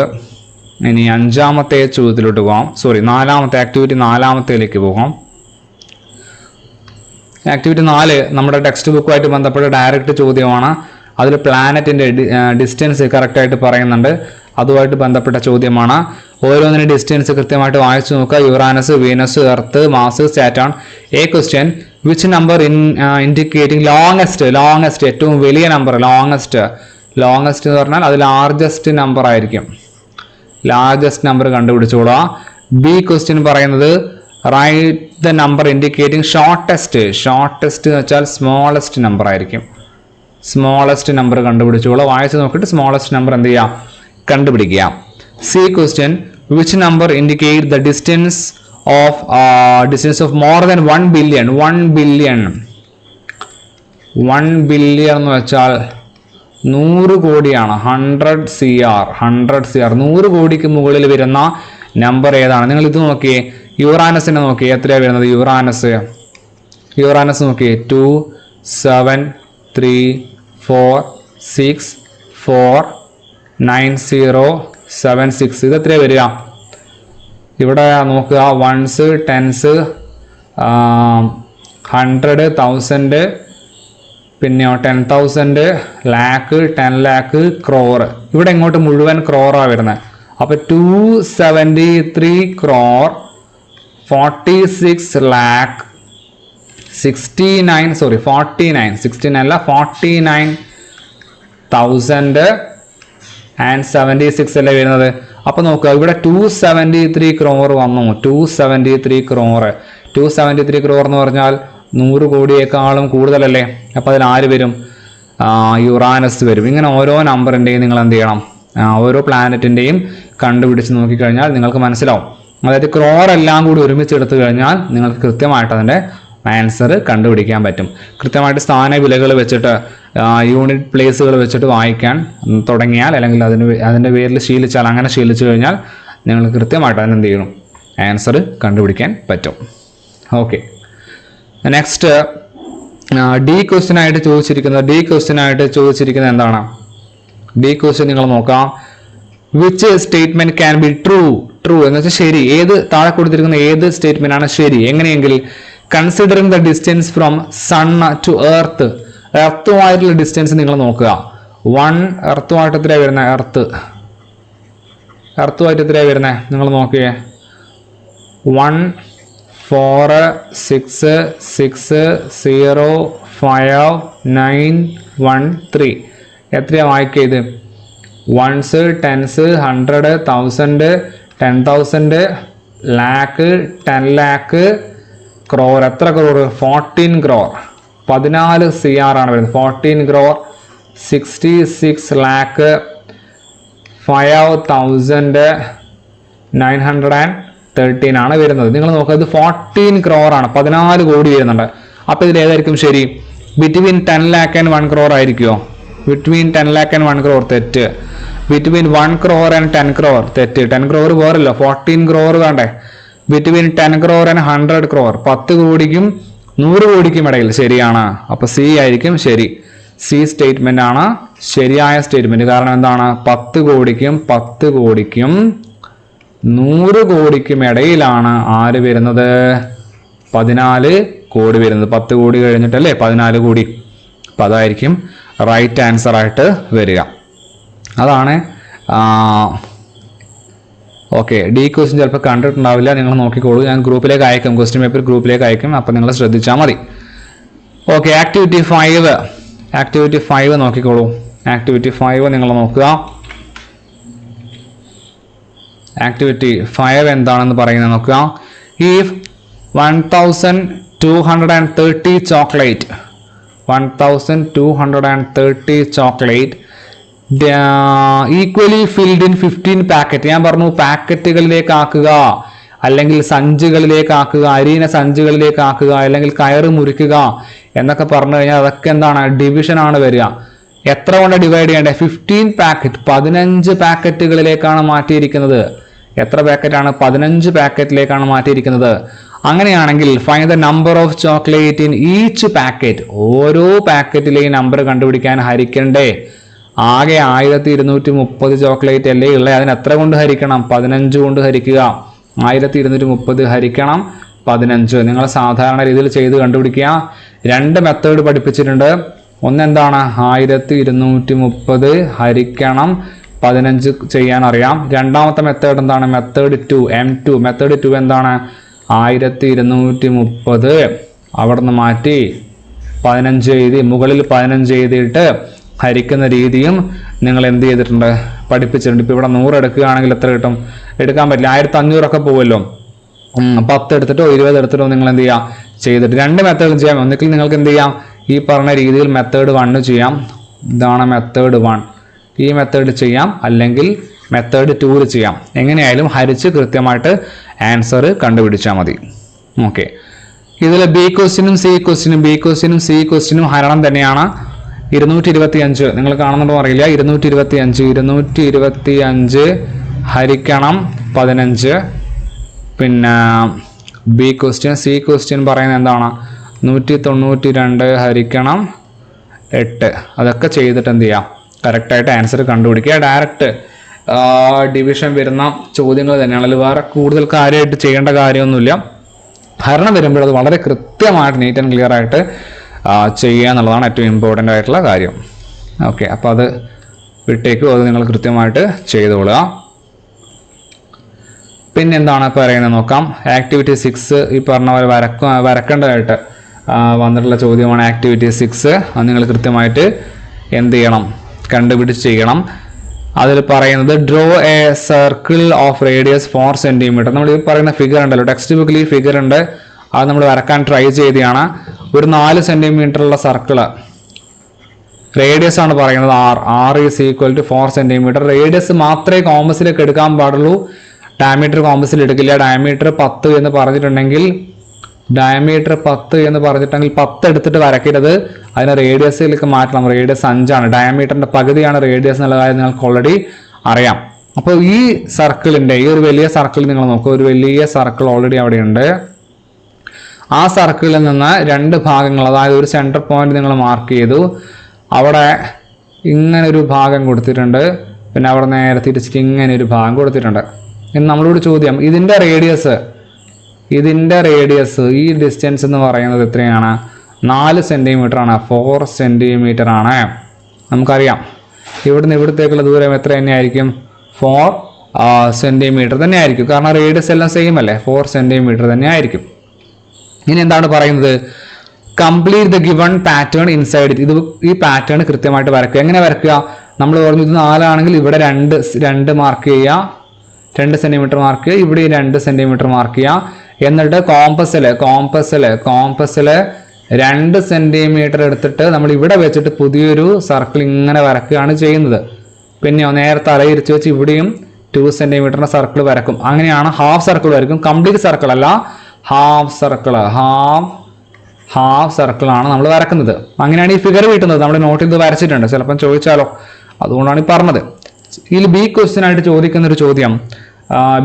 Speaker 1: ഇനി 5ാമത്തെ ചോദ്യത്തിലോട്ട് പോകാം. നാലാമത്തെ ആക്ടിവിറ്റി 4ാമത്തേലേക്ക് പോകാം. ആക്ടിവിറ്റി 4 നമ്മുടെ ടെക്സ്റ്റ് ബുക്കുമായിട്ട് ബന്ധപ്പെട്ട ഡയറക്റ്റ് ചോദ്യമാണ്. അതിൽ പ്ലാനറ്റിൻ്റെ ഡിസ്റ്റൻസ് കറക്റ്റായിട്ട് പറയുന്നുണ്ട്. അതുമായിട്ട് ബന്ധപ്പെട്ട ചോദ്യമാണ്. ഓരോന്നിനും ഡിസ്റ്റൻസ് കൃത്യമായിട്ട് വായിച്ചു നോക്കുക. Uranus, Venus, Earth, Mars, Saturn. A question which number indicating longest ഏറ്റവും വലിയ നമ്പർ ലോങ്ങസ്റ്റ് എന്ന് പറഞ്ഞാൽ അത് ലാർജസ്റ്റ് നമ്പർ ആയിരിക്കും. ലാർജസ്റ്റ് നമ്പർ കണ്ടുപിടിച്ചോളുക. ബി ക്വസ്റ്റ്യൻ പറയുന്നത് write the number indicating shortest എന്ന് വെച്ചാൽ സ്മോളസ്റ്റ് നമ്പർ ആയിരിക്കും. സ്മോളസ്റ്റ് നമ്പർ കണ്ടുപിടിച്ചോളുക. വായിച്ച് നോക്കിയിട്ട് സ്മോളസ്റ്റ് നമ്പർ എന്ത് ചെയ്യാം, കണ്ടുപിടിക്കുക. C question which number indicate the distance of more than 1 billion. 1 billion എന്ന് വെച്ചാൽ 100 കോടിയാണ്. 100 CR 100 കോടിക്ക് മുകളിൽ വരുന്ന നമ്പർ ഏതാണ്? നിങ്ങൾ ഇത് നോക്കിയേ, യുറാനസിനെ നോക്കിയേ, എത്രയാണ് വരുന്നത്? യുറാനസ് നോക്കിയേ 2 7 3 4 6 4 9 0 7 6. ഇത് എത്രയാണ് വരിക? ഇവിടെ നോക്കുക, 1s 10s 100 1000 പിന്നെയോ 10,000 ലാക്ക് 10 ലാക്ക് ക്രോർ. ഇവിടെ ഇങ്ങോട്ട് മുഴുവൻ ക്രോറാണ് വരുന്നത്. അപ്പോൾ 273 ക്രോർ 46 ലാക്ക് 49,076 അല്ലേ വരുന്നത്. അപ്പോൾ നോക്കുക, ഇവിടെ 273 ക്രോർ വന്നു. 273 ക്രോർ എന്ന് പറഞ്ഞാൽ 100 കോടിയേക്കാളും കൂടുതലല്ലേ. അപ്പോൾ അതിൽ ആര് വരും? യുറാനസ് വരും. ഇങ്ങനെ ഓരോ നമ്പറിൻ്റെയും നിങ്ങൾ എന്ത് ചെയ്യണം, ഓരോ പ്ലാനറ്റിൻ്റെയും കണ്ടുപിടിച്ച് നോക്കിക്കഴിഞ്ഞാൽ നിങ്ങൾക്ക് മനസ്സിലാവും. അതായത് ക്രോർ എല്ലാം കൂടി ഒരുമിച്ച് കഴിഞ്ഞാൽ നിങ്ങൾക്ക് കൃത്യമായിട്ട് അതിൻ്റെ ആൻസർ കണ്ടുപിടിക്കാൻ പറ്റും. കൃത്യമായിട്ട് സ്ഥാന വിലകൾ വെച്ചിട്ട് യൂണിറ്റ് പ്ലേസുകൾ വെച്ചിട്ട് വായിക്കാൻ തുടങ്ങിയാൽ, അല്ലെങ്കിൽ അതിൻ്റെ പേരിൽ അങ്ങനെ ശീലിച്ചു കഴിഞ്ഞാൽ നിങ്ങൾക്ക് കൃത്യമായിട്ട് അതിനെന്ത് ചെയ്യണം, ആൻസർ കണ്ടുപിടിക്കാൻ പറ്റും. ഓക്കെ, നെക്സ്റ്റ് ഡി ക്വസ്റ്റ്യൻ ആയിട്ട് ചോദിച്ചിരിക്കുന്നത് എന്താണ്? ഡി ക്വസ്റ്റ്യൻ നിങ്ങൾ നോക്കാം. Which statement can be true എന്ന് വെച്ചാൽ ശരി. താഴെ കൊടുത്തിരിക്കുന്ന ഏത് സ്റ്റേറ്റ്മെന്റ് ആണ് ശരി? എങ്ങനെയെങ്കിൽ considering the distance from sun to earth. എർത്തുമായിട്ടുള്ള ഡിസ്റ്റൻസ് നിങ്ങൾ നോക്കുക. 1 എർത്തുമായിട്ട് എത്രയാണ് വരുന്നത്? എർത്തുമായിട്ട് എത്രയാണ് വരുന്നത്? നിങ്ങൾ നോക്കിയേ, 1 4 6 6 0 5 9 1 3. എത്രയാണ് വായിക്കുക? ഇത് 1s 10s 100 1000 10,000 ലാക്ക് 10 ലാക്ക് ക്രോർ. എത്ര ക്രോർ? 14 ക്രോർ. 14 CR ആണ് വരുന്നത്. 14 ക്രോർ 66 ലാക്ക് 5,913 ആണ് വരുന്നത്. നിങ്ങൾ നോക്കുക, ഇത് 14 ക്രോർ ആണ്. 14 കോടി വരുന്നുണ്ട്. അപ്പോൾ ഇതിൽ ഏതായിരിക്കും ശരി? ബിറ്റ്വീൻ 10 ലാക്ക് ആൻഡ് 1 ക്രോർ ആയിരിക്കുമോ? ബിറ്റ്വീൻ 10 ലാക്ക് ആൻഡ് 1 ക്രോർ തെറ്റ്. ബിറ്റ്വീൻ 1 ക്രോർ ആൻഡ് 10 ക്രോർ തെറ്റ്. 10 ക്രോർ പോരല്ലോ, 14 ക്രോർ വേണ്ടേ? ബിറ്റ്വീൻ 10 ക്രോർ ആൻഡ് 100 ക്രോർ, 10 കോടിക്കും 100 കോടിക്കും ഇടയിൽ ശരിയാണ്. അപ്പോൾ സി ആയിരിക്കും ശരി. സി സ്റ്റേറ്റ്മെന്റ് ആണ് ശരിയായ സ്റ്റേറ്റ്മെന്റ്. കാരണം എന്താണ്? 10 കോടിക്കും 100 കോടിക്കും ഇടയിലാണ് ആര് വരുന്നത്? 14 കോടി വരുന്നത്. 10 കോടി കഴിഞ്ഞിട്ടല്ലേ 14 കോടി. അപ്പം അതായിരിക്കും റൈറ്റ് ആൻസർ ആയിട്ട് വരിക. അതാണ് ഓക്കെ. ഡി ക്വസ്റ്റ്യൻ ചിലപ്പോൾ കണ്ടിട്ടുണ്ടാവില്ല, നിങ്ങൾ നോക്കിക്കോളൂ. ഞാൻ ഗ്രൂപ്പിലേക്ക് അയക്കും, ക്വസ്റ്റ്യൻ പേപ്പർ ഗ്രൂപ്പിലേക്ക് അയക്കും. അപ്പം നിങ്ങൾ ശ്രദ്ധിച്ചാൽ മതി. ഓക്കെ, ആക്ടിവിറ്റി 5 നോക്കിക്കോളൂ. ആക്ടിവിറ്റി 5 നിങ്ങൾ നോക്കുക. ആക്ടിവിറ്റി 5 എന്താണെന്ന് പറയുന്നത് നോക്കുക. If 1230 chocolate 1230 chocolate equally filled in 15 packet. ഞാൻ പറഞ്ഞു പാക്കറ്റുകളിലേക്ക് ആക്കുക, അല്ലെങ്കിൽ സഞ്ചികളിലേക്ക് ആക്കുക, അരീന സഞ്ചികളിലേക്ക് ആക്കുക, അല്ലെങ്കിൽ കയറ് മുറിക്കുക എന്നൊക്കെ പറഞ്ഞു കഴിഞ്ഞാൽ അതൊക്കെ എന്താണ്? ഡിവിഷൻ ആണ് വരിക. എത്ര കൊണ്ട് ഡിവൈഡ് ചെയ്യേണ്ടത്? 15 പാക്കറ്റ് 15 പാക്കറ്റുകളിലേക്കാണ് മാറ്റിയിരിക്കുന്നത്. എത്ര പാക്കറ്റാണ്? 15 പാക്കറ്റിലേക്കാണ് മാറ്റിയിരിക്കുന്നത്. അങ്ങനെയാണെങ്കിൽ find the number of chocolate in each packet. ഓരോ പാക്കറ്റിലെയും നമ്പർ കണ്ടുപിടിക്കാൻ ഹരിക്കണ്ടേ? ആകെ 1230 ചോക്ലേറ്റ് അല്ലേ ഉള്ളത്. അതിന് എത്ര കൊണ്ട് ഹരിക്കണം? 15 കൊണ്ട് ഹരിക്കുക. 1230 ഹരിക്കണം 15. നിങ്ങൾ സാധാരണ രീതിയിൽ ചെയ്ത് കണ്ടുപിടിക്കുക. 2 മെത്തേഡ് പഠിപ്പിച്ചിട്ടുണ്ട്. ഒന്നെന്താണ് 1230 ഹരിക്കണം 15 ചെയ്യാൻ അറിയാം. രണ്ടാമത്തെ മെത്തേഡ് എന്താണ്? Method 2 M2. മെത്തേഡ് 2 എന്താണ്? 1230 അവിടെ നിന്ന് മാറ്റി 15 എഴുതി, മുകളിൽ 15 എഴുതിയിട്ട് ഹരിക്കുന്ന രീതിയും നിങ്ങൾ എന്ത് ചെയ്തിട്ടുണ്ട്? പഠിപ്പിച്ചിട്ടുണ്ട്. ഇപ്പോൾ ഇവിടെ 100 എടുക്കുകയാണെങ്കിൽ എത്ര കിട്ടും? എടുക്കാൻ പറ്റില്ല, 1500 ഒക്കെ പോകുമല്ലോ. 10 എടുത്തിട്ടോ 20 എടുത്തിട്ടോ നിങ്ങൾ എന്ത് ചെയ്യാം? ചെയ്തിട്ട് 2 മെത്തേഡ് ചെയ്യാം. ഒന്നിക്കൽ നിങ്ങൾക്ക് എന്ത് ചെയ്യാം? ഈ പറഞ്ഞ രീതിയിൽ മെത്തേഡ് 1 ചെയ്യാം. ഇതാണ് മെത്തേഡ് 1. ഈ മെത്തേഡ് ചെയ്യാം, അല്ലെങ്കിൽ മെത്തേഡ് 2 ചെയ്യാം. എങ്ങനെയായാലും ഹരിച്ച് കൃത്യമായിട്ട് ആൻസർ കണ്ടുപിടിച്ചാൽ മതി. ഓക്കെ, ഇതിൽ ബി ക്വസ്റ്റിനും സി ക്വസ്റ്റിനും ഹരണം തന്നെയാണ്. 225 നിങ്ങൾ കാണുന്നുണ്ടോ അറിയില്ല. 225 ഹരിക്കണം 15. പിന്നെ ബി ക്വസ്റ്റ്യൻ. സി ക്വസ്റ്റ്യൻ പറയുന്നത് എന്താണ്? 192 ഹരിക്കണം 8. അതൊക്കെ ചെയ്തിട്ട് എന്ത് ചെയ്യാം? കറക്റ്റായിട്ട് ആൻസർ കണ്ടുപിടിക്കുക. ഡയറക്റ്റ് ഡിവിഷൻ വരുന്ന ചോദ്യങ്ങൾ തന്നെയാണല്ലോ, വേറെ കൂടുതൽ കാര്യമായിട്ട് ചെയ്യേണ്ട കാര്യമൊന്നുമില്ല. ഹരണം വരുമ്പോൾ അത് വളരെ കൃത്യമായിട്ട് നീറ്റ് ആൻഡ് ക്ലിയർ ആയിട്ട് ചെയ്യുക എന്നുള്ളതാണ് ഏറ്റവും ഇമ്പോർട്ടൻ്റ് ആയിട്ടുള്ള കാര്യം. ഓക്കെ, അപ്പോൾ അത് വിട്ടേക്കും, അത് നിങ്ങൾ കൃത്യമായിട്ട് ചെയ്തോളുക. പിന്നെ എന്താണ് പറയുന്നത് നോക്കാം. ആക്ടിവിറ്റി 6 ഈ പറഞ്ഞ പോലെ വരക്കേണ്ടതായിട്ട് വന്നിട്ടുള്ള ചോദ്യമാണ് ആക്ടിവിറ്റി 6. അത് നിങ്ങൾ കൃത്യമായിട്ട് എന്ത് ചെയ്യണം? കണ്ടുപിടിച്ച് ചെയ്യണം. അതിൽ പറയുന്നത് draw A circle of radius 4 centimetre. നമ്മൾ ഈ പറയുന്ന ഫിഗർ ഉണ്ടല്ലോ, ടെക്സ്റ്റ് ബുക്കിൽ ഈ ഫിഗർ ഉണ്ട്, അത് നമ്മൾ വരക്കാൻ ട്രൈ ചെയ്തതാണ്. ഒരു 4 സെൻറ്റിമീറ്ററുള്ള സർക്കിള്, റേഡിയസ് ആണ് പറയുന്നത് R is equal to 4 centimetre. Radius മാത്രമേ കോമ്പസിലേക്ക് എടുക്കാൻ പാടുള്ളൂ, ഡയമീറ്റർ കോമ്പസിൽ എടുക്കില്ല. ഡയമീറ്റർ 10 എന്ന് പറഞ്ഞിട്ടുണ്ടെങ്കിൽ 10 എടുത്തിട്ട് വരയ്ക്കരുത്, അതിനെ റേഡിയസിലേക്ക് മാറ്റണം. റേഡിയസ് 5 ആണ്, ഡയമീറ്ററിന്റെ പകുതിയാണ് റേഡിയസ് എന്നുള്ള കാര്യം നിങ്ങൾക്ക് ഓൾറെഡി അറിയാം. അപ്പോൾ ഈ സർക്കിളിന്റെ ഈ ഒരു വലിയ സർക്കിൾ നിങ്ങൾ നോക്കുക, ഒരു വലിയ സർക്കിൾ ഓൾറെഡി അവിടെ ഉണ്ട്. ആ സർക്കിളിൽ നിന്ന് 2 ഭാഗങ്ങൾ, അതായത് ഒരു സെൻറ്റർ പോയിന്റ് നിങ്ങൾ മാർക്ക് ചെയ്തു, അവിടെ ഇങ്ങനെ ഒരു ഭാഗം കൊടുത്തിട്ടുണ്ട്, പിന്നെ അവിടെ നേരെ തിരിച്ചിട്ട് ഇങ്ങനെ ഒരു ഭാഗം കൊടുത്തിട്ടുണ്ട്. ഇനി നമ്മളോട് ചോദ്യം, ഇതിൻ്റെ റേഡിയസ് ഈ ഡിസ്റ്റൻസ് എന്ന് പറയുന്നത് എത്രയാണ്? 4 സെൻറ്റിമീറ്റർ ആണ്, 4 സെൻറ്റിമീറ്റർ ആണ്. നമുക്കറിയാം ഇവിടുന്ന് ഇവിടത്തേക്കുള്ള ദൂരം എത്ര തന്നെയായിരിക്കും? 4 സെൻറ്റിമീറ്റർ തന്നെ ആയിരിക്കും, കാരണം റേഡിയസ് എല്ലാം സെയിം അല്ലേ, 4 സെൻറ്റിമീറ്റർ തന്നെ ആയിരിക്കും. ഇനി എന്താണ് പറയുന്നത്? Complete the given pattern inside it. ഇത് ഈ പാറ്റേൺ കൃത്യമായിട്ട് വരയ്ക്കുക. എങ്ങനെ വരയ്ക്കുക? നമ്മൾ പറഞ്ഞു ഇത് 4 ആണെങ്കിൽ ഇവിടെ 2 മാർക്ക് ചെയ്യുക, 2 സെൻറ്റിമീറ്റർ മാർക്ക് ചെയ്യുക, ഇവിടെ 2 സെൻറ്റിമീറ്റർ മാർക്ക് ചെയ്യുക. എന്നിട്ട് കോമ്പസില് 2 സെൻറ്റിമീറ്റർ എടുത്തിട്ട് നമ്മൾ ഇവിടെ വെച്ചിട്ട് പുതിയൊരു സർക്കിൾ ഇങ്ങനെ വരയ്ക്കുകയാണ് ചെയ്യുന്നത്. പിന്നെ നേരത്തെ തലയിരിച്ച് വെച്ച് ഇവിടെയും 2 സെൻറ്റിമീറ്ററിന്റെ സർക്കിൾ വരക്കും. അങ്ങനെയാണ് ഹാഫ് സർക്കിൾ വരക്കും, കംപ്ലീറ്റ് സർക്കിൾ അല്ല, ഹാഫ് സർക്കിളാണ് നമ്മൾ വരക്കുന്നത്. അങ്ങനെയാണ് ഈ ഫിഗർ കിട്ടുന്നത്. നമ്മൾ നോട്ടിൽ ഇത് വരച്ചിട്ടുണ്ട്, ചിലപ്പം ചോദിച്ചാലോ, അതുകൊണ്ടാണ് ഈ പറഞ്ഞത്. ഇതിൽ ബി ക്വസ്റ്റ്യൻ ആയിട്ട് ചോദിക്കുന്ന ഒരു ചോദ്യം,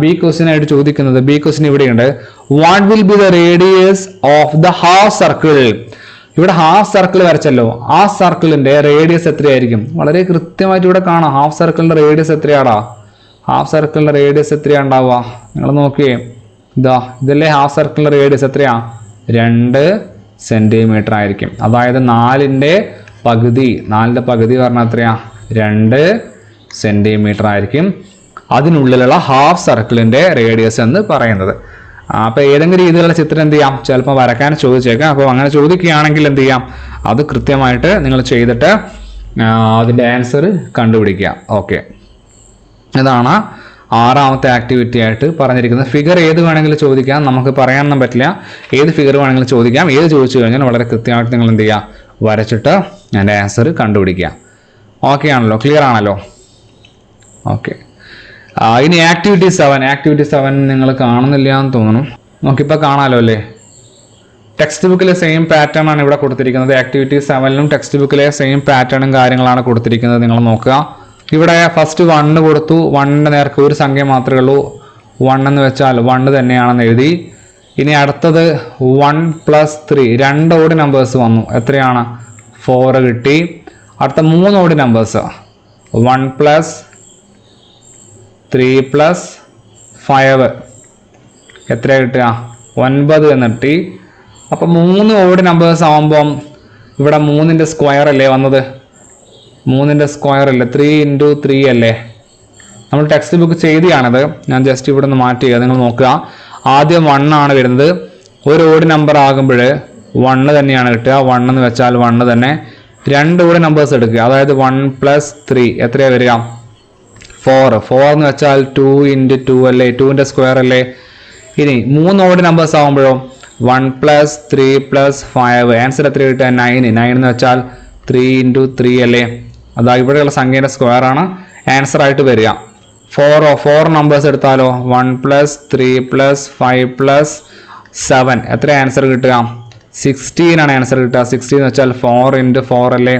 Speaker 1: ബി ക്വസ്റ്റ്യൻ ഇവിടെയുണ്ട്. What will be the radius of the half circle? ഇവിടെ ഹാഫ് സർക്കിൾ വരച്ചല്ലോ, ആ സർക്കിളിന്റെ റേഡിയസ് എത്രയായിരിക്കും? വളരെ കൃത്യമായിട്ട് ഇവിടെ കാണാം. ഹാഫ് സർക്കിളിന്റെ റേഡിയസ് എത്രയാടാ? ഹാഫ് സർക്കിളിന്റെ റേഡിയസ് എത്രയാ ഉണ്ടാവുക? നിങ്ങൾ നോക്കിയേ, ഇതല്ലേ ഹാഫ് സർക്കിളിന്റെ റേഡിയസ് എത്രയാ? 2 സെൻറ്റിമീറ്റർ ആയിരിക്കും. അതായത് 4ന്റെ പകുതി പറഞ്ഞാൽ എത്രയാ? 2 സെൻറ്റിമീറ്റർ ആയിരിക്കും അതിനുള്ളിലുള്ള ഹാഫ് സർക്കിളിന്റെ റേഡിയസ് എന്ന് പറയുന്നത്. അപ്പോൾ ഏതെങ്കിലും രീതിയിലുള്ള ചിത്രം എന്ത് ചെയ്യാം? ചിലപ്പോൾ വരക്കാൻ ചോദിച്ചേക്കാം. അപ്പോൾ അങ്ങനെ ചോദിക്കുകയാണെങ്കിൽ എന്ത് ചെയ്യാം? അത് കൃത്യമായിട്ട് നിങ്ങൾ ചെയ്തിട്ട് അതിൻ്റെ ആൻസർ കണ്ടുപിടിക്കുക. ഓക്കെ, ഇതാണ് 6ാമത്തെ ആക്ടിവിറ്റി ആയിട്ട് പറഞ്ഞിരിക്കുന്നത്. ഫിഗർ ഏത് വേണമെങ്കിലും ചോദിക്കാം, നമുക്ക് പറയാനൊന്നും പറ്റില്ല. ഏത് ഫിഗർ വേണമെങ്കിലും ചോദിക്കാം. ഏത് ചോദിച്ചു കഴിഞ്ഞാൽ വളരെ കൃത്യമായിട്ട് നിങ്ങൾ എന്ത് ചെയ്യുക? വരച്ചിട്ട് അതിൻ്റെ ആൻസർ കണ്ടുപിടിക്കുക. ഓക്കെ ആണല്ലോ, ക്ലിയർ ആണല്ലോ? ഓക്കെ, ഇനി ആക്ടിവിറ്റി 7 നിങ്ങൾ കാണുന്നില്ല എന്ന് തോന്നുന്നു. നമുക്കിപ്പോൾ കാണാമല്ലോ അല്ലേ? ടെക്സ്റ്റ് ബുക്കിലെ സെയിം പാറ്റേൺ ആണ് ഇവിടെ കൊടുത്തിരിക്കുന്നത്. ആക്ടിവിറ്റി 7ലും ടെക്സ്റ്റ് ബുക്കിലെ സെയിം പാറ്റേണും കാര്യങ്ങളാണ് കൊടുത്തിരിക്കുന്നത്. നിങ്ങൾ നോക്കുക, ഇവിടെ ഫസ്റ്റ് 1 കൊടുത്തു, 1ന്റെ നേർക്ക് ഒരു സംഖ്യ മാത്രമേ ഉള്ളൂ, 1 എന്ന് വെച്ചാൽ 1 തന്നെയാണെന്ന് എഴുതി. ഇനി അടുത്തത് 1 + 3, 2 ഓഡ് നമ്പേഴ്സ് വന്നു, എത്രയാണ്? 4 കിട്ടി. അടുത്ത 3 ഓഡ് നമ്പേഴ്സ് 1 + 3 + 5 എത്ര കിട്ടുക? 9 എന്ന് കിട്ടി. അപ്പം 3 ഓഡ് നമ്പേഴ്സ് ആകുമ്പം ഇവിടെ 3ന്റെ സ്ക്വയർ അല്ലേ വന്നത്, 3ന്റെ സ്ക്വയർ അല്ലേ, 3 × 3 അല്ലേ. നമ്മൾ ടെക്സ്റ്റ് ബുക്ക് ചെയ്തിയാണത്, ഞാൻ ജസ്റ്റ് ഇവിടെ നിന്ന് മാറ്റി ചെയ്യുക. നിങ്ങൾ നോക്കുക, ആദ്യം 1 ആണ് വരുന്നത്. ഒരു ഓഡ് നമ്പർ ആകുമ്പോൾ 1 തന്നെയാണ് കിട്ടുക. 1 എന്ന് വെച്ചാൽ 1 തന്നെ. 2 ഓഡ് നമ്പേഴ്സ് എടുക്കുക, അതായത് 1 + 3 എത്രയാണ് വരിക, 4. 4 എന്ന് വെച്ചാൽ 2 × 2 അല്ലേ, 2ന്റെ സ്ക്വയർ അല്ലേ. ഇനി 3 ഓഡ് നമ്പേഴ്സ് ആകുമ്പോഴോ 1 + 3 + 5, ആൻസർ എത്ര കിട്ടുക, 9. 9 എന്ന് വെച്ചാൽ 3 × 3 അല്ലേ. അതാ ഇവിടെയുള്ള സംഖ്യയുടെ സ്ക്വയർ ആണ് ആൻസർ ആയിട്ട് വരിക. 4 നമ്പേഴ്സ് എടുത്താലോ 1 + 3 + 5 + 7 എത്ര ആൻസർ കിട്ടുക, 16 ആണ് ആൻസർ കിട്ടുക. 16 എന്ന് വെച്ചാൽ 4 × 4 അല്ലേ.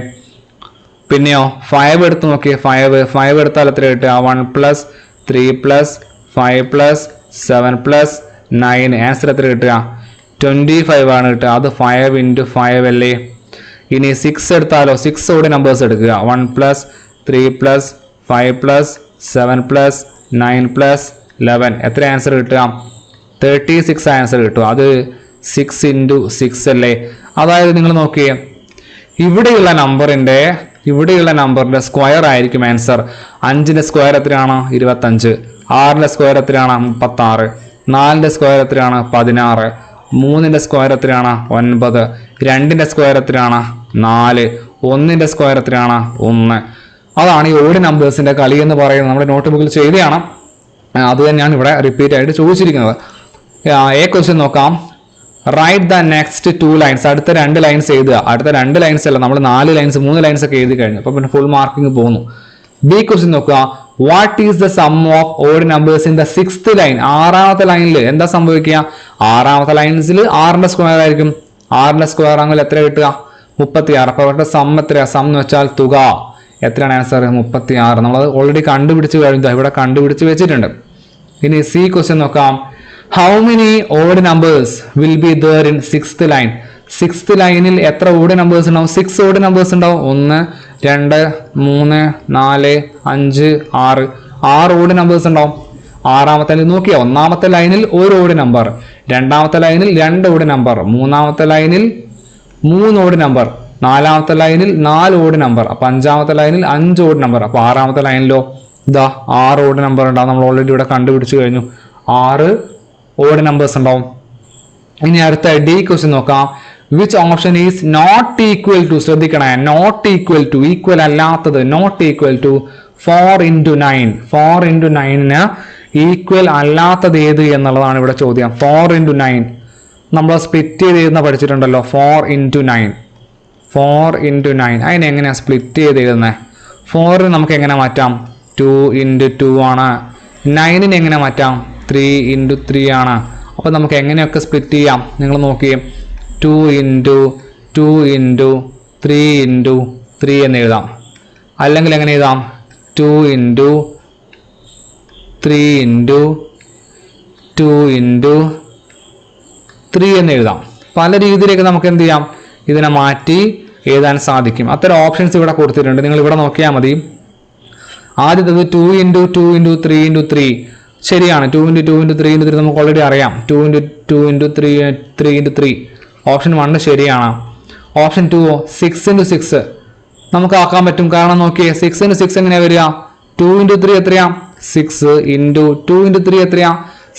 Speaker 1: പിന്നെയോ 5 എടുത്ത് നോക്കിയേ, 5 എടുത്താൽ എത്ര കിട്ടുക, 1 + 3 + 5 + 7 + 9 ആൻസർ എത്ര കിട്ടുക, 25 ആണ് കിട്ടുക. അത് 5 × 5 അല്ലേ. ഇനി 6 എടുത്താലോ, 6 ഓഡ് നമ്പേഴ്സ് എടുക്കുക, 1 + 3 + 5 + 7 + 9 + 11 എത്ര ആൻസർ കിട്ടുക, 36 ആൻസർ കിട്ടും. അത് 6 × 6 അല്ലേ. അതായത് നിങ്ങൾ നോക്കിയേ, ഇവിടെയുള്ള നമ്പറിന്റെ സ്ക്വയർ ആയിരിക്കും ആൻസർ. 5ന്റെ സ്ക്വയർ എത്രയാണ്, 25. 6ന്റെ സ്ക്വയർ എത്രയാണ്, 36. 4ന്റെ സ്ക്വയർ എത്രയാണ്, 16. 3ന്റെ സ്ക്വയർ എത്രയാണ്, 9. 2ന്റെ സ്ക്വയർ എത്രയാണ്, 4. 1ന്റെ സ്ക്വയർ എത്രയാണ്, 1. അതാണ് ഈ ഓഡ് നമ്പേഴ്സിന്റെ കളി എന്ന് പറയുന്നത്. നമ്മുടെ നോട്ട് ബുക്കിൽ ചെയ്തതാണ്, അത് തന്നെയാണ് ഇവിടെ റിപ്പീറ്റ് ആയിട്ട് ചോദിച്ചിരിക്കുന്നത്. എ ക്വസ്റ്റ്യൻ നോക്കാം. Write the next 2 lines. അടുത്ത 2 ലൈൻസ് എഴുതുക. അടുത്ത 2 ലൈൻസ് അല്ല, നമ്മൾ 4 ലൈൻസ് 3 ലൈൻസ് ഒക്കെ എഴുതി കഴിഞ്ഞു. അപ്പൊ പിന്നെ ഫുൾ മാർക്കിംഗ് പോകുന്നു. ബി ക്വസ്റ്റ്യൻ നോക്കുക. What is the sum of odd numbers in the 6th line. 6ാമത്തെ ലൈനിൽ എന്താ സംഭവിക്കുക, 6ാമത്തെ ലൈൻസിൽ 6ന്റെ സ്ക്വയർ ആയിരിക്കും. 6ന്റെ സ്ക്വയർ ആണെങ്കിൽ എത്ര കിട്ടുക, 36. അപ്പൊ അവരുടെ സം എത്രയാ, സം എന്ന് വെച്ചാൽ തുക. എത്രയാണ് ആൻസർ, 36. നമ്മളത് ഓൾറെഡി കണ്ടുപിടിച്ച് കഴിഞ്ഞു, ഇവിടെ കണ്ടുപിടിച്ച് വെച്ചിട്ടുണ്ട്. ഇനി സി ക്വസ്റ്റ്യൻ നോക്കാം. How many odd numbers will be there in 6th line. 6th ലൈനിൽ എത്ര ഓഡ് നമ്പേഴ്സ് ഉണ്ടാവും, 6 ഓഡ് നമ്പേഴ്സ് ഉണ്ടാവും. 1 2 3 4 5 6 6 ഓഡ് നമ്പേഴ്സ് ഉണ്ടാവും. 6ാമത്തെ ലൈൻ നോക്കിയാൽ 1ാമത്തെ ലൈനിൽ 1 ഓഡ് നമ്പർ, 2ാമത്തെ ലൈനിൽ 2 ഓഡ് നമ്പർ, 3ാമത്തെ ലൈനിൽ 3 ഓഡ് നമ്പർ, 4ാമത്തെ ലൈനിൽ 4 ഓഡ് നമ്പർ, അപ്പൊ 5ാമത്തെ ലൈനിൽ 5 ഓഡ് നമ്പർ. അപ്പൊ 6ാമത്തെ ലൈനിലോ ഇതാ 6 ഓഡ് നമ്പർ ഉണ്ടാവും. നമ്മൾ ഓൾറെഡി ഇവിടെ കണ്ടുപിടിച്ചു കഴിഞ്ഞു, 6 ഓഡ് നമ്പേഴ്സ് ഉണ്ടാവും. ഇനി അടുത്ത ഡി ക്വസ്റ്റ്യൻ നോക്കാം. Which option is not equal to, ശ്രദ്ധിക്കണേ, നോട്ട് ഈക്വൽ ടു, ഈക്വൽ അല്ലാത്തത്, നോട്ട് ഈക്വൽ ടു 4 × 9. 4 × 9 ഈക്വൽ അല്ലാത്തത് ഏത് എന്നുള്ളതാണ് ഇവിടെ ചോദ്യം. 4 × 9 നമ്മൾ സ്പ്ലിറ്റ് ചെയ്ത് എഴുതുന്ന പഠിച്ചിട്ടുണ്ടല്ലോ, 4 × 9. 4 × 9 അതിനെങ്ങനെയാണ് സ്പ്ലിറ്റ് ചെയ്ത് എഴുതുന്നത്? 4 നമുക്ക് എങ്ങനെ മാറ്റാം, 2 × 2 ആണ്. 9 എങ്ങനെ മാറ്റാം, 3 × 3 ആണ്. അപ്പോൾ നമുക്ക് എങ്ങനെയൊക്കെ സ്പ്ലിറ്റ് ചെയ്യാം, നിങ്ങൾ നോക്കിയേ. 2 × 2 × 3 × 3 എന്ന് എഴുതാം. അല്ലെങ്കിൽ എങ്ങനെ എഴുതാം, 2 × 3 × 2 × 3 എന്ന് എഴുതാം. പല രീതിയിലേക്ക് നമുക്ക് എന്ത് ചെയ്യാം, ഇതിനെ മാറ്റി എഴുതാൻ സാധിക്കും. അത്തരം ഓപ്ഷൻസ് ഇവിടെ കൊടുത്തിട്ടുണ്ട്, നിങ്ങൾ ഇവിടെ നോക്കിയാൽ മതി. ആദ്യത്തത് 2 × 2 × 3 × 3 ശരിയാണ്. 2 × 2 × 3 × 3 നമുക്ക് ഓൾറെഡി അറിയാം. 2 × 2 × 3 × 3 ഓപ്ഷൻ 1 ശരിയാണ്. ഓപ്ഷൻ 2 6 × 6 നമുക്ക് ആക്കാൻ പറ്റും, കാരണം നോക്കിയേ 6 × 6 എങ്ങനെയാ വരിക, 2 × 3 എത്രയാ, 6 × 2 × 3 എത്രയാ,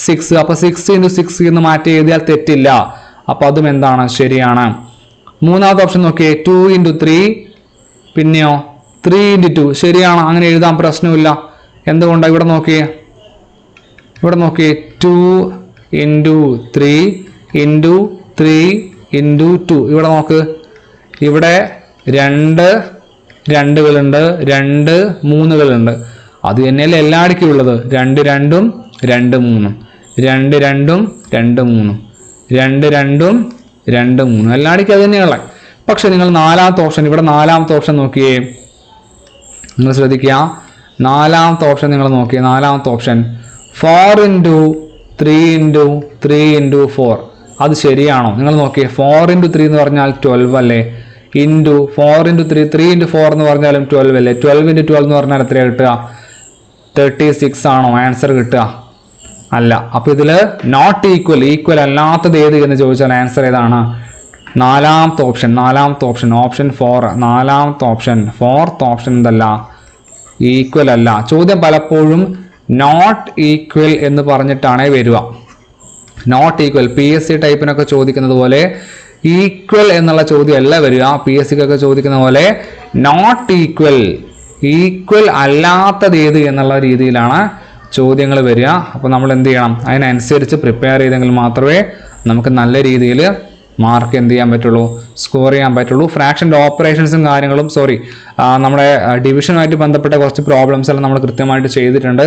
Speaker 1: 6. അപ്പൊ 6 × 6 എന്ന് മാറ്റി എഴുതിയാൽ തെറ്റില്ല. അപ്പൊ അതും എന്താണ്, ശരിയാണ്. മൂന്നാമത്തെ ഓപ്ഷൻ നോക്കിയേ, 2 × 3 പിന്നെയോ 3 × 2 ശരിയാണ്, അങ്ങനെ എഴുതാൻ പ്രശ്നമില്ല. എന്തുകൊണ്ടാണ്, ഇവിടെ നോക്കിയേ 2 × 3 × 3 × 2. ഇവിടെ നോക്ക്, ഇവിടെ 2 2കളുണ്ട്, 2 3കളുണ്ട്. അത് തന്നെയല്ലേ എല്ലായിടയ്ക്കും ഉള്ളത്. 2 2 2 3 2 2 2 3 2 2 2 3 എല്ലായിടയ്ക്കും അത് തന്നെയുള്ള. പക്ഷെ നിങ്ങൾ നാലാമത്തെ ഓപ്ഷൻ, ഇവിടെ നാലാമത്തെ ഓപ്ഷൻ നോക്കിയേ, നിങ്ങൾ ശ്രദ്ധിക്കുക. നാലാമത്തെ ഓപ്ഷൻ നിങ്ങൾ നോക്കിയേ, നാലാമത്തെ ഓപ്ഷൻ 4 × 3 × 3 × 4 അത് ശരിയാണോ? നിങ്ങൾ നോക്കിയേ, 4 × 3 എന്ന് പറഞ്ഞാൽ 12 അല്ലേ, ഇൻറ്റു 4 × 3 3 × 4 എന്ന് പറഞ്ഞാലും 12 അല്ലേ, 12 × 12 എന്ന് പറഞ്ഞാൽ എത്രയാണ് കിട്ടുക, 36 ആണോ ആൻസർ കിട്ടുക? അല്ല. അപ്പൊ ഇതിൽ നോട്ട് ഈക്വൽ, ഈക്വൽ അല്ലാത്തത് ഏത് എന്ന് ചോദിച്ചാൽ ആൻസർ ഏതാണ്, നാലാമത്തെ ഓപ്ഷൻ ഓപ്ഷൻ 4, നാലാമത്തെ ഓപ്ഷൻ, ഫോർത്ത് ഓപ്ഷൻ എന്തല്ല, ഈക്വൽ അല്ല. ചോദ്യം പലപ്പോഴും നോട്ട് ഈക്വൽ എന്ന് പറഞ്ഞിട്ടാണ് വരിക. നോട്ട് ഈക്വൽ PSC ടൈപ്പിനൊക്കെ ചോദിക്കുന്നത് പോലെ ഈക്വൽ എന്നുള്ള ചോദ്യമല്ല വരിക. PSCക്കൊക്കെ ചോദിക്കുന്ന പോലെ നോട്ട് ഈക്വൽ അല്ലാത്തത് ഏത് എന്നുള്ള രീതിയിലാണ് ചോദ്യങ്ങൾ വരിക. അപ്പോൾ നമ്മൾ എന്ത് ചെയ്യണം, അതിനനുസരിച്ച് പ്രിപ്പയർ ചെയ്തെങ്കിൽ മാത്രമേ നമുക്ക് നല്ല രീതിയിൽ മാർക്ക് എന്ത് ചെയ്യാൻ പറ്റുള്ളൂ, സ്കോർ ചെയ്യാൻ പറ്റുള്ളൂ. ഫ്രാക്ഷൻ്റെ ഓപ്പറേഷൻസും കാര്യങ്ങളും നമ്മുടെ ഡിവിഷനുമായിട്ട് ബന്ധപ്പെട്ട കുറച്ച് പ്രോബ്ലംസ് എല്ലാം നമ്മൾ കൃത്യമായിട്ട് ചെയ്തിട്ടുണ്ട്.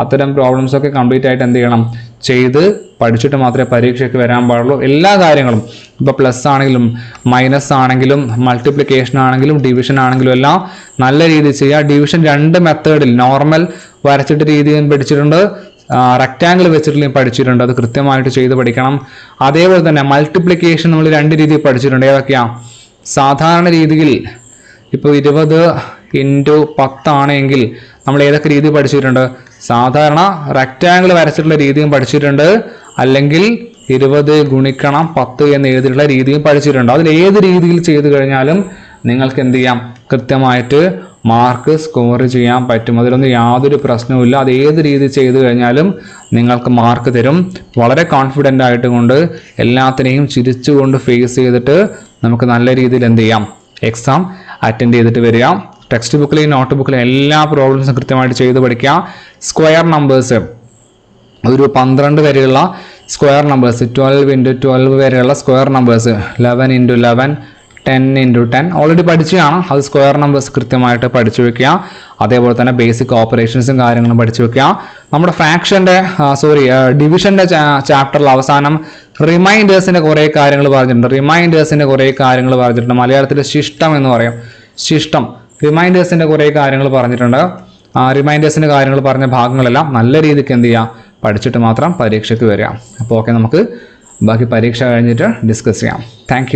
Speaker 1: അത്തരം പ്രോബ്ലംസൊക്കെ കംപ്ലീറ്റ് ആയിട്ട് എന്ത് ചെയ്യണം, ചെയ്ത് പഠിച്ചിട്ട് മാത്രമേ പരീക്ഷയ്ക്ക് വരാൻ പാടുള്ളൂ. എല്ലാ കാര്യങ്ങളും ഇപ്പോൾ പ്ലസ് ആണെങ്കിലും മൈനസ് ആണെങ്കിലും മൾട്ടിപ്ലിക്കേഷൻ ആണെങ്കിലും ഡിവിഷൻ ആണെങ്കിലും എല്ലാം നല്ല രീതിയിൽ ചെയ്യുക. ഡിവിഷൻ 2 മെത്തേഡിൽ നോർമൽ വരച്ചിട്ട് രീതിയും പഠിച്ചിട്ടുണ്ട്, റെക്റ്റാങ്കിൾ വെച്ചിട്ടുള്ള പഠിച്ചിട്ടുണ്ട്. അത് കൃത്യമായിട്ട് ചെയ്ത് പഠിക്കണം. അതേപോലെ തന്നെ മൾട്ടിപ്ലിക്കേഷൻ നമ്മൾ 2 രീതിയിൽ പഠിച്ചിട്ടുണ്ട്. ഏതൊക്കെയാണ്? സാധാരണ രീതിയിൽ ഇപ്പോൾ 20 × 10 ആണെങ്കിൽ നമ്മൾ ഏതൊക്കെ രീതി പഠിച്ചിട്ടുണ്ട്? സാധാരണ റെക്റ്റാങ്കിൾ വരച്ചിട്ടുള്ള രീതിയും പഠിച്ചിട്ടുണ്ട്, അല്ലെങ്കിൽ 20 × 10 എന്ന് എഴുതിയിട്ടുള്ള രീതിയും പഠിച്ചിട്ടുണ്ട്. അതിൽ ഏത് രീതിയിൽ ചെയ്തു കഴിഞ്ഞാലും നിങ്ങൾക്ക് എന്ത് ചെയ്യാം, കൃത്യമായിട്ട് മാർക്ക് സ്കോർ ചെയ്യാൻ പറ്റും. അതിലൊന്നും യാതൊരു പ്രശ്നവുമില്ല. അത് ഏത് രീതി ചെയ്തു കഴിഞ്ഞാലും നിങ്ങൾക്ക് മാർക്ക് തരും. വളരെ കോൺഫിഡൻ്റ് ആയിട്ട് കൊണ്ട് എല്ലാത്തിനെയും ചിരിച്ചുകൊണ്ട് ഫേസ് ചെയ്തിട്ട് നമുക്ക് നല്ല രീതിയിൽ എന്ത് ചെയ്യാം, എക്സാം അറ്റൻഡ് ചെയ്തിട്ട് വരിക. ടെക്സ്റ്റ് ബുക്കിലെയും നോട്ട് ബുക്കിലെയും എല്ലാ പ്രോബ്ലംസും കൃത്യമായിട്ട് ചെയ്ത് പഠിക്കുക. സ്ക്വയർ നമ്പേഴ്സ് ഒരു 12 വരെയുള്ള സ്ക്വയർ നമ്പേഴ്സ്, 12 × 12 വരെയുള്ള സ്ക്വയർ നമ്പേഴ്സ്, 11 × 11, 10 × 10 ഓൾറെഡി പഠിച്ചതാണ്. അത് സ്ക്വയർ നമ്പേഴ്സ് കൃത്യമായിട്ട് പഠിച്ചു വെക്കുക. അതേപോലെ തന്നെ ബേസിക് ഓപ്പറേഷൻസും കാര്യങ്ങളും പഠിച്ചു വെക്കുക. നമ്മുടെ ഡിവിഷൻ്റെ ചാപ്റ്ററിൽ അവസാനം റിമൈൻഡേഴ്സിൻ്റെ കുറേ കാര്യങ്ങൾ പറഞ്ഞിട്ടുണ്ട്. മലയാളത്തിൽ ശിഷ്ടം എന്ന് പറയും. ശിഷ്ടം റിമൈൻഡേഴ്സിൻ്റെ കുറേ കാര്യങ്ങൾ പറഞ്ഞിട്ടുണ്ട്. റിമൈൻഡേഴ്സിൻ്റെ കാര്യങ്ങൾ പറഞ്ഞ ഭാഗങ്ങളെല്ലാം നല്ല രീതിക്ക് എന്ത് ചെയ്യുക, പഠിച്ചിട്ട് മാത്രം പരീക്ഷയ്ക്ക് വരിക. അപ്പോൾ ഓക്കെ, നമുക്ക് ബാക്കി പരീക്ഷ കഴിഞ്ഞിട്ട് ഡിസ്കസ് ചെയ്യാം. താങ്ക്